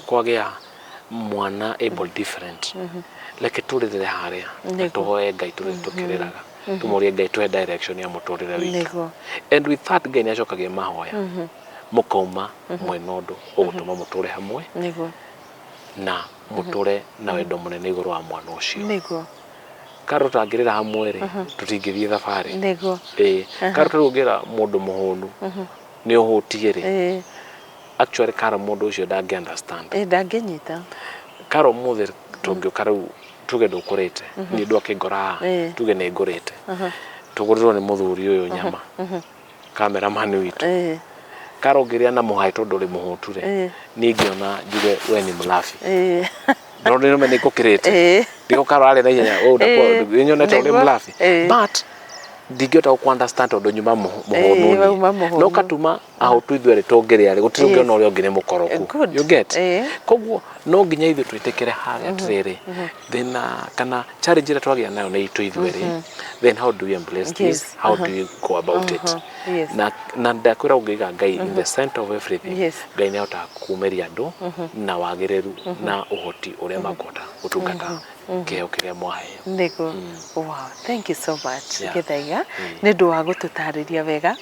kwagia mwana able different. Like turire haria tuhoe Ngai tukiriraga. Tumurie Ngai tuhe direction ya muturire witu. And with that Ngai niacokagia mahoya mukauma mwenondo ugutuma muture hamwe na muture na wendo munene iguru wa mwana ucio. Karo tangirira hamwe ri tutingithie thabari. Karo turugira mundu muhunu ni uhutie ri actually Karo mundu ucio dangi understand. Danginyita. Karo muthe tungioka riu tuge ndukurite ni ndu akingora tuge ni ngurite tugurirwo ni muthuri uyu nyama cameraman witu Karo ngiria na muhai tondu ri muhuture ni ngiona njuge we ni mulafi ndu ni meni kukirite ndiko Karo ari na ihenya ndako nyona tondu mulafi but ndingiota ku understand tondu nyuma muhunu no katuma aho twithwere tongere ari gutiri ngiona uri ongire mukoroku you get koguo no nginya ithu twitekere haria atiriri then kana challenge ira twagia nayo ni twithwere then how do we embrace this, how do you go about it na ndakwira ungiga Ngai in the center of everything Ngai ni ota kumeria andu na wagiriru na uhoti uria makota utungata keo kiria mwahe. Nego. Wow, thank you so much Githaiga ni ndu wa gututariria wega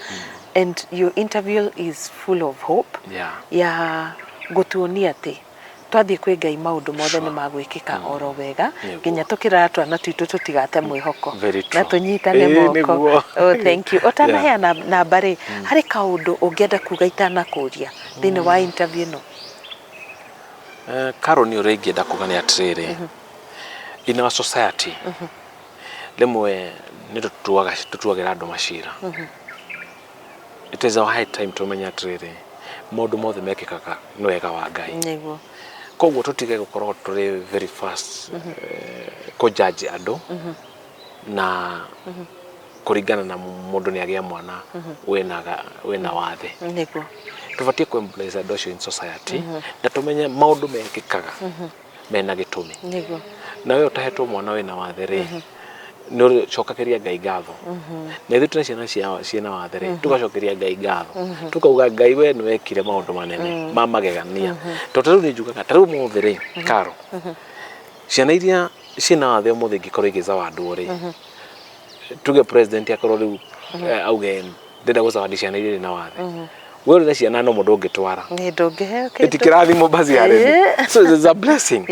and your interview is full of hope ya gutuonia ati twathie kwi Ngai maundu mothe ni magwikika oro wega nginya tukirara twana twitu tutigate mwihoko na tunyitane moko. Oh, thank you. Otanahe na nambari hari kaundu ungienda kuga itana kuria thini wa interview no. Karo ni uri ngienda kuga ni atiriri in our society lemwe ni tutuagira andu macira. It is our high time to menya atiriri maundu mothe mekikaga ni wega wa Ngai. Koguo tutige gukorwo turi very fast ko judge andu na kuringana na mundu ni agia mwana wena wathe. Tubatie ku embrace andu in society na tumenye maundu mekikaga mena gitumi. Na we utahetwo mwana wena wathe ri no cokakeria Ngai ngatho. Na ithu tuna ciana wathe ri tugacokeria Ngai ngatho tukauga Ngai we ni wekire maundu manene mamagegania totaru ni njugaga taru muthe ri Karo ciana iria ciana wathe muthe ngikorwo igiza wandu ri tuge president akorwo riu auge ndenda gucawadi ciana iria na wathe we uri na ciana no mundu ungitwara ni ndungihe itikirathimo bazi ari so it's a blessing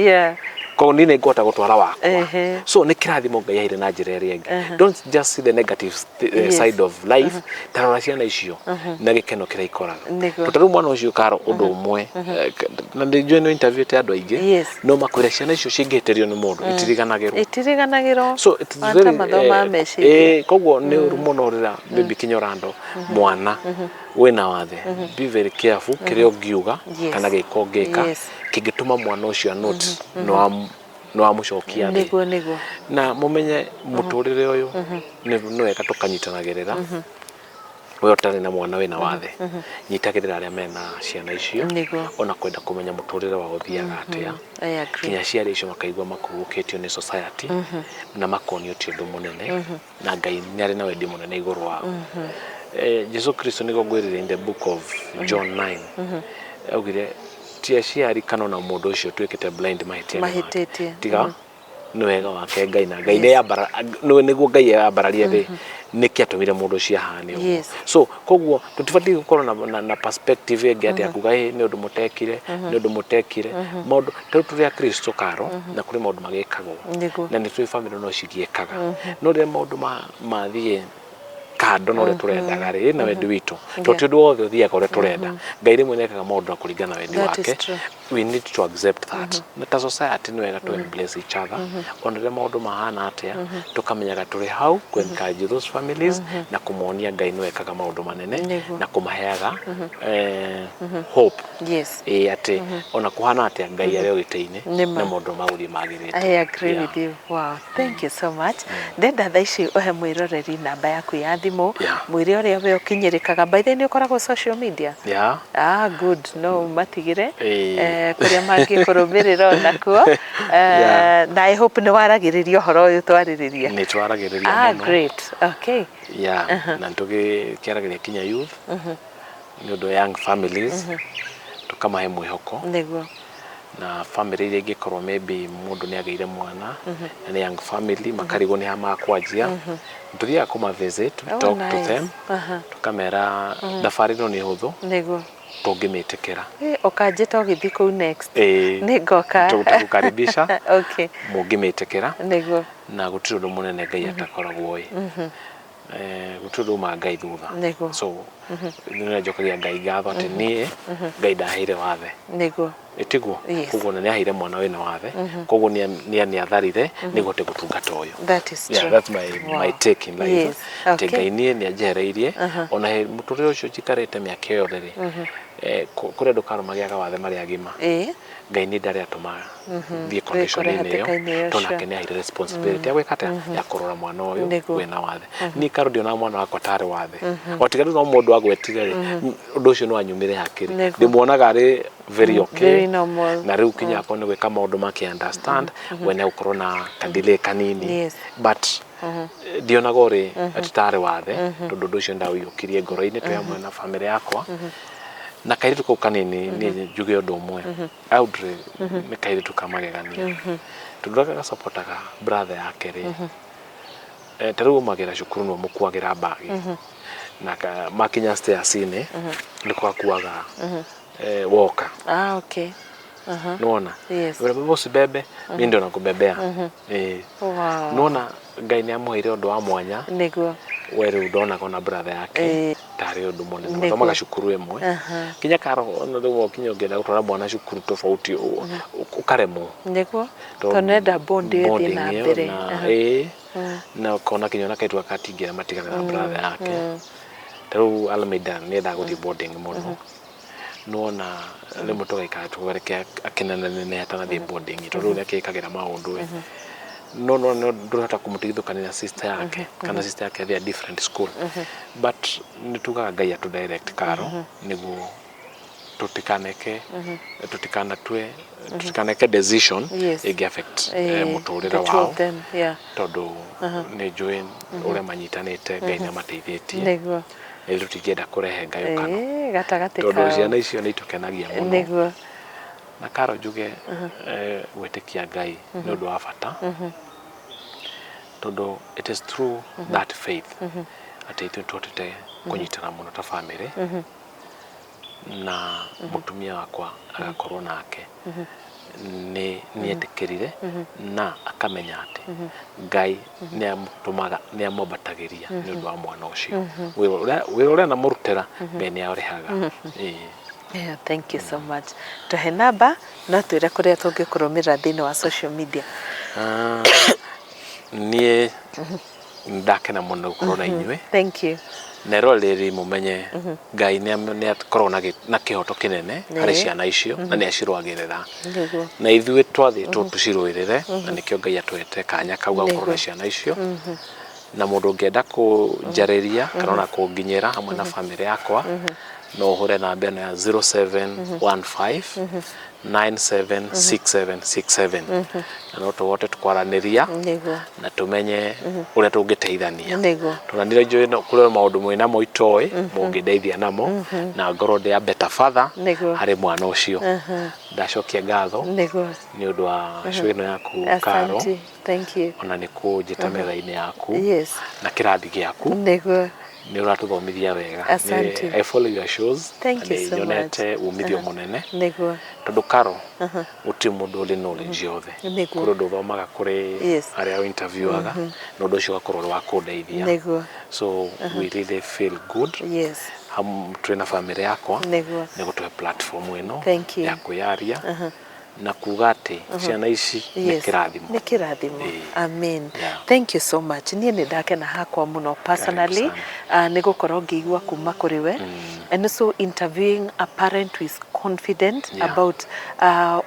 ko ni ngota gutwara wakwa so ni kirathimo Ngai aire na njira ria ngi don't just see the negative side of life tarora ciana icio na gikeno kira ikoraga tutaru mwana ucio Karo undu umwe na ndijwe no interview te andu aingi no makwira ciana icio cingiterio ni mundu itiriganagiro so it's very mathoma meci koguo ni muno rira bibi kinyorando mwana wena wathe be very careful kiria ungiuga kana giko ngika kingituma mwana ucio not no amucokia nego na mumenye muturire uyu ni weka tukanyitanagirira we utari na mwana wina wathe nyitagirira aria mena ciana icio ona kwenda kumenya muturire wa uthiaga atia kinya ciari icio makaigua makurukitio ni society na makonio ti undu munene na Ngai ni ari na wendi munene iguru wao. Jesu Kristo nigo ngwirire in the book of John 9 augire ti aciari kana na mundu ucio twikite blind mahititie tiga no wega wake Ngai na Ngai ne abara no niguo Ngai abararia thi niki atumire mundu ucio ahane so koguo tutibati gukorwo na perspective ege ati akuga ni undu mutekire ni undu mutekire mundu turi a Kristo karo na kuri mundu magikagwo na ni tui family no cigiekaga no ri mundu mathie kando no turendaga ri na wendi witu to ti undu wothe uthiaga ure turenda Ngai rimwe nekaga maundu akuringana wendi wake. We need to accept that na society no wega to embrace each other on the maundu mahana atia tukamenyaga turi hau ku encourage those families na kumonia Ngai no wekaga maundu manene na kumaheaga hope ati ona kuhana atia Ngai ari ogiteine na maundu mauri magirite. I agree with you. Wow, thank you so much. Ndenda thaici uhe mwiroreri namba yaku ya thimu mwire uria we ukinyirikaga by the ni ukoragwo social media good no matigire kuria mangi kurumirira onakuo na I hope ni waragiriria horo uyu twaririria ni twaragiriria muno great okay na ntugi kiaragiria kinya youth ni undu young families tukamahe mwihoko niguo na family ile ingikorwo maybe mundu ni ageire mwana na young family makarigo ni hama kwanjia ntuthia kuma visit talk to them tukamera thabari no ni huthu niguo tungimitikira ukanjita ugithi ku next ni ngoka tutakukaribisha okay mungimitikira niguo na gutiri undu munene Ngai atakoragwo gutiri ma Ngai thutha so nina jokagia Ngai gatho ati ni Ngai ndaheire wathe niguo etiguo kugo ni aheire mwana wina wathe kugo ni atharire nigo te gutungata uyu that is true that's my take in life Ngai ni ajereirie ona muturire ucio jikarite miaka yothe ri kure ndukaro magiaga wathe mari agima Ngai ni ndari atuma thie condition niyo tonake ni aheire responsibility ya gwikate ya kurora mwana uyu wina wathe ni karudi ona mwana wakwa tare wathe otigari no mundu agwetire ri undu ucio no anyumire hakiri ndimuonaga ari very okay na riu kinya ko ni gwika maundu make understand wene ukorwo na kadile kanini but dionaga uri atitare wathe tondu undu ucio ndawiyukirie ngoro-ini tuyamwe na family yakwa na kairitu ko kanini ni juge undu umwe Audrey ni kairitu kamagegania tuduraga supportaga brother yake ri taru magira cukuru no mukuagira bagi na makinya stairs ni ndikwa kuaga woka okay nona wewe bosi bebe mimi ndio nakubebea nona Ngai ni amuheire undu wa mwanya niguo were udona kona brother yake tari undu munene thomaga cukuru imwe kinya karo no ndio kinya ngenda gutwara mwana cukuru tofauti ukaremo niguo tonenda bondi yethi na mbere na kona kinya na kaitu akatingira matigana na brother yake taru Almeida ni ndaguthi boarding muno nona le mutoka ikatugereke akinana ne atana the boarding tondu ne kikagira maundu no ndurata kumutigithukania na sister yake kana sister yake they are different school but nituga Ngai atu direct karo niguo tutikaneke decision igi affect muturira wao tondu ni join ure manyitanite Ngai na mateithietie niguo elu tigenda kurehe Ngai ukano gatagati ka tondu ciana icio ni tukenagia muno niguo na karo juge gwetikia Ngai ni undu wa bata tondu it is through that faith ati tutotete kunyitana muno ta family na mutumia wakwa agakorwo nake ni etikirire na akamenya ati Ngai ni amutumaga ni amobatagiria ni undu wa mwana ucio wira na murutera Ngai ni aurihaga thank you so much tuhe namba na twire kuria tungikurumira thini wa social media nie ndakena muno gukorwo na inywe thank you nero riri mumenye Ngai ni akorwo na kihoto kinene hari ciana icio na ni acirwagirira na ithuĩ twathi tucirwirire na nikio Ngai atwete kanya kauga gukorwo na ciana icio na mundu ungenda kunjariria kana na kunginyira hamwe na family yakwa no hure namba eno ya 0715 976767 na no tuvote tukwaraniria na tumenye uria tungiteithania tunanire njui kuri maundu mwina mo itoi mungideithia namo na ngoro ndi a better father hari mwana ucio ndacokia ngatho ni undu wa show ino yaku Karo. Thank you. Ona ni kunjita metha-ini yaku na kirathi giaku ni uratuthomithia wega. I follow your shows. Thank you so much. Nyonete umithio munene tondu Karo uti mundu uri knowledge yothe kuri nduthomaga kuri aria interviewaga no ndu ucio gakorwo wa kundeithia so we really feel good. Twina family yakwa ni gutuhe platform ino ya kuyaria na kuga ati ciana ici ni kirathimo. Amen. Thank you so much. Niĩ nĩ ndakena hakwa muno personally nĩ gukorwo ngĩigua kuma kuri we and also interviewing a parent who is confident about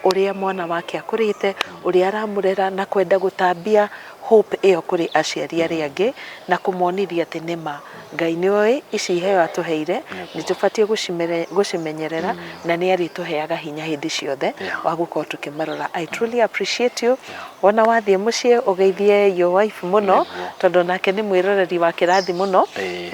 uria mwana wake akurite uria aramurera na kwenda gutambia hope iyo kuri aciari aria angi na kumonithia ati nima Ngai nĩ oĩ ici iheo atuheire nĩ tubatie gucimenyerera na nĩ arituheaga hinya hindi ciothe wa gukorwo tukimarora. I truly appreciate you. Wona wathie mucie ugeithie your wife muno tondu nake ni mwiroreri wa kirathi muno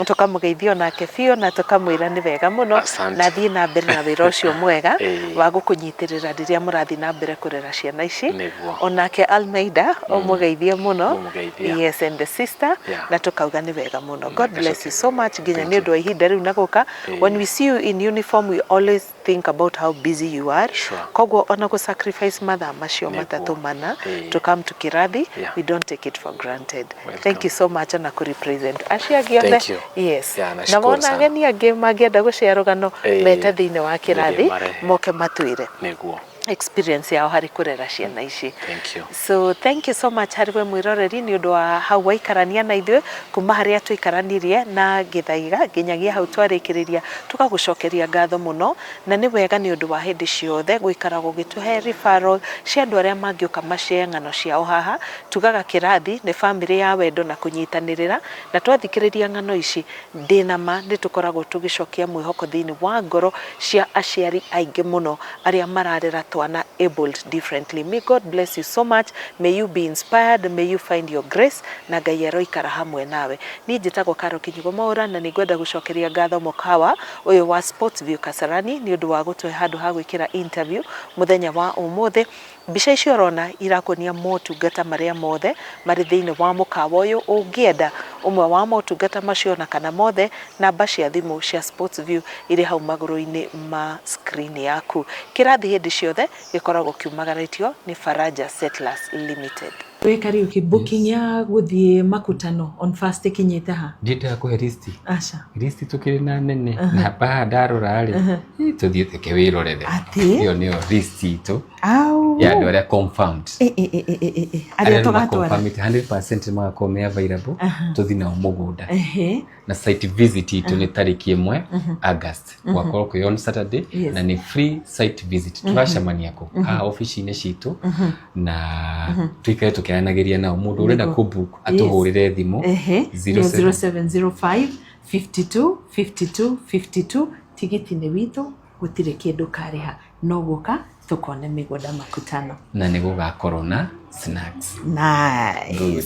tukamugeithia nake bio na tukamwira ni wega muno na thie na mbere na wira ucio mwega wa gukunyitirira riria murathi na mbere kurera ciana ici. Onake Almeida umugeithie muno. Yes, and the sister na tukauga ni wega muno. God bless you so much. Ginya ni undu wa ihinda riu naguka. When we see you in uniform we always think about how busy you are. Koguo ona ku sacrifice mathaa macio matatu mana to come to kirathi, we don't take it for granted. Thank you so much na ku represent aciari othe. Yes. Na wona ageni angi mangienda gucia rugano mete thiini wa kirathi moke matwire niguo experience yao hari kurera ciana ici. Thank you. So thank you so much hari we mwiroreri ni undu wa hau waikarania na ithuĩ kuma haria twikaranirie na githaiga nginyagia hau twarikiriria tukagucokeria ngatho muno na ni wega ni undu wa hindi ciothe guikara gugituhe referral cia andu aria mangiuka macie ng'ano ciao haha tugaga kirathi ni family ya wendo na kunyitanirira na twathikiriria ng'ano ici ndina ma ni tukoragwo tugicokia mwihoko thiini wa ngoro cia aciari aingi muno aria mararera twana abled differently. May God bless you so much. May you be inspired. May you find your grace. Na Ngai aroikara hamwe nawe. Ni njitagwo Karo Kinyigo Mwaura na ningwenda gucokeria ngatho mukawa uyu wa Sportsview Kasarani ni undu wa gutuhe handu ha gwikira interview muthenya wa umuthi. Mbica icio urona irakunia motungata maria mothe mari thiini wa mukawa uyu ungienda umwe wa motungata macio na kana mothe namba cia thimu cia Sportsview iri hau maguru-ini ma screen yaku. Kirathi hindi ciothe gikoragwo kiumagaritio ni Faraja Settlers Limited. Kariuki booking ya guthie makutano on first kinyite ha ndita kuhe listi acha listi tukiri na nene na pa ndarora ri tuthie tuke wirorere iyo niyo listi tu ya ndo ya confirmed aria tugatwara confirmed 100% makome available tuthi na mugunda na site visit itu ni tariki 1 August wakorwo ku on Saturday na ni free site visit turacemania ku office-ini citu na twikare tukianagiria nao mundu urenda ku book atuhurire thimu 0705 52 52 52 tigiti ni witu gutire kindu kariha no guka tukone migunda makutano na ni gugakorwo na snacks. Nice. Good.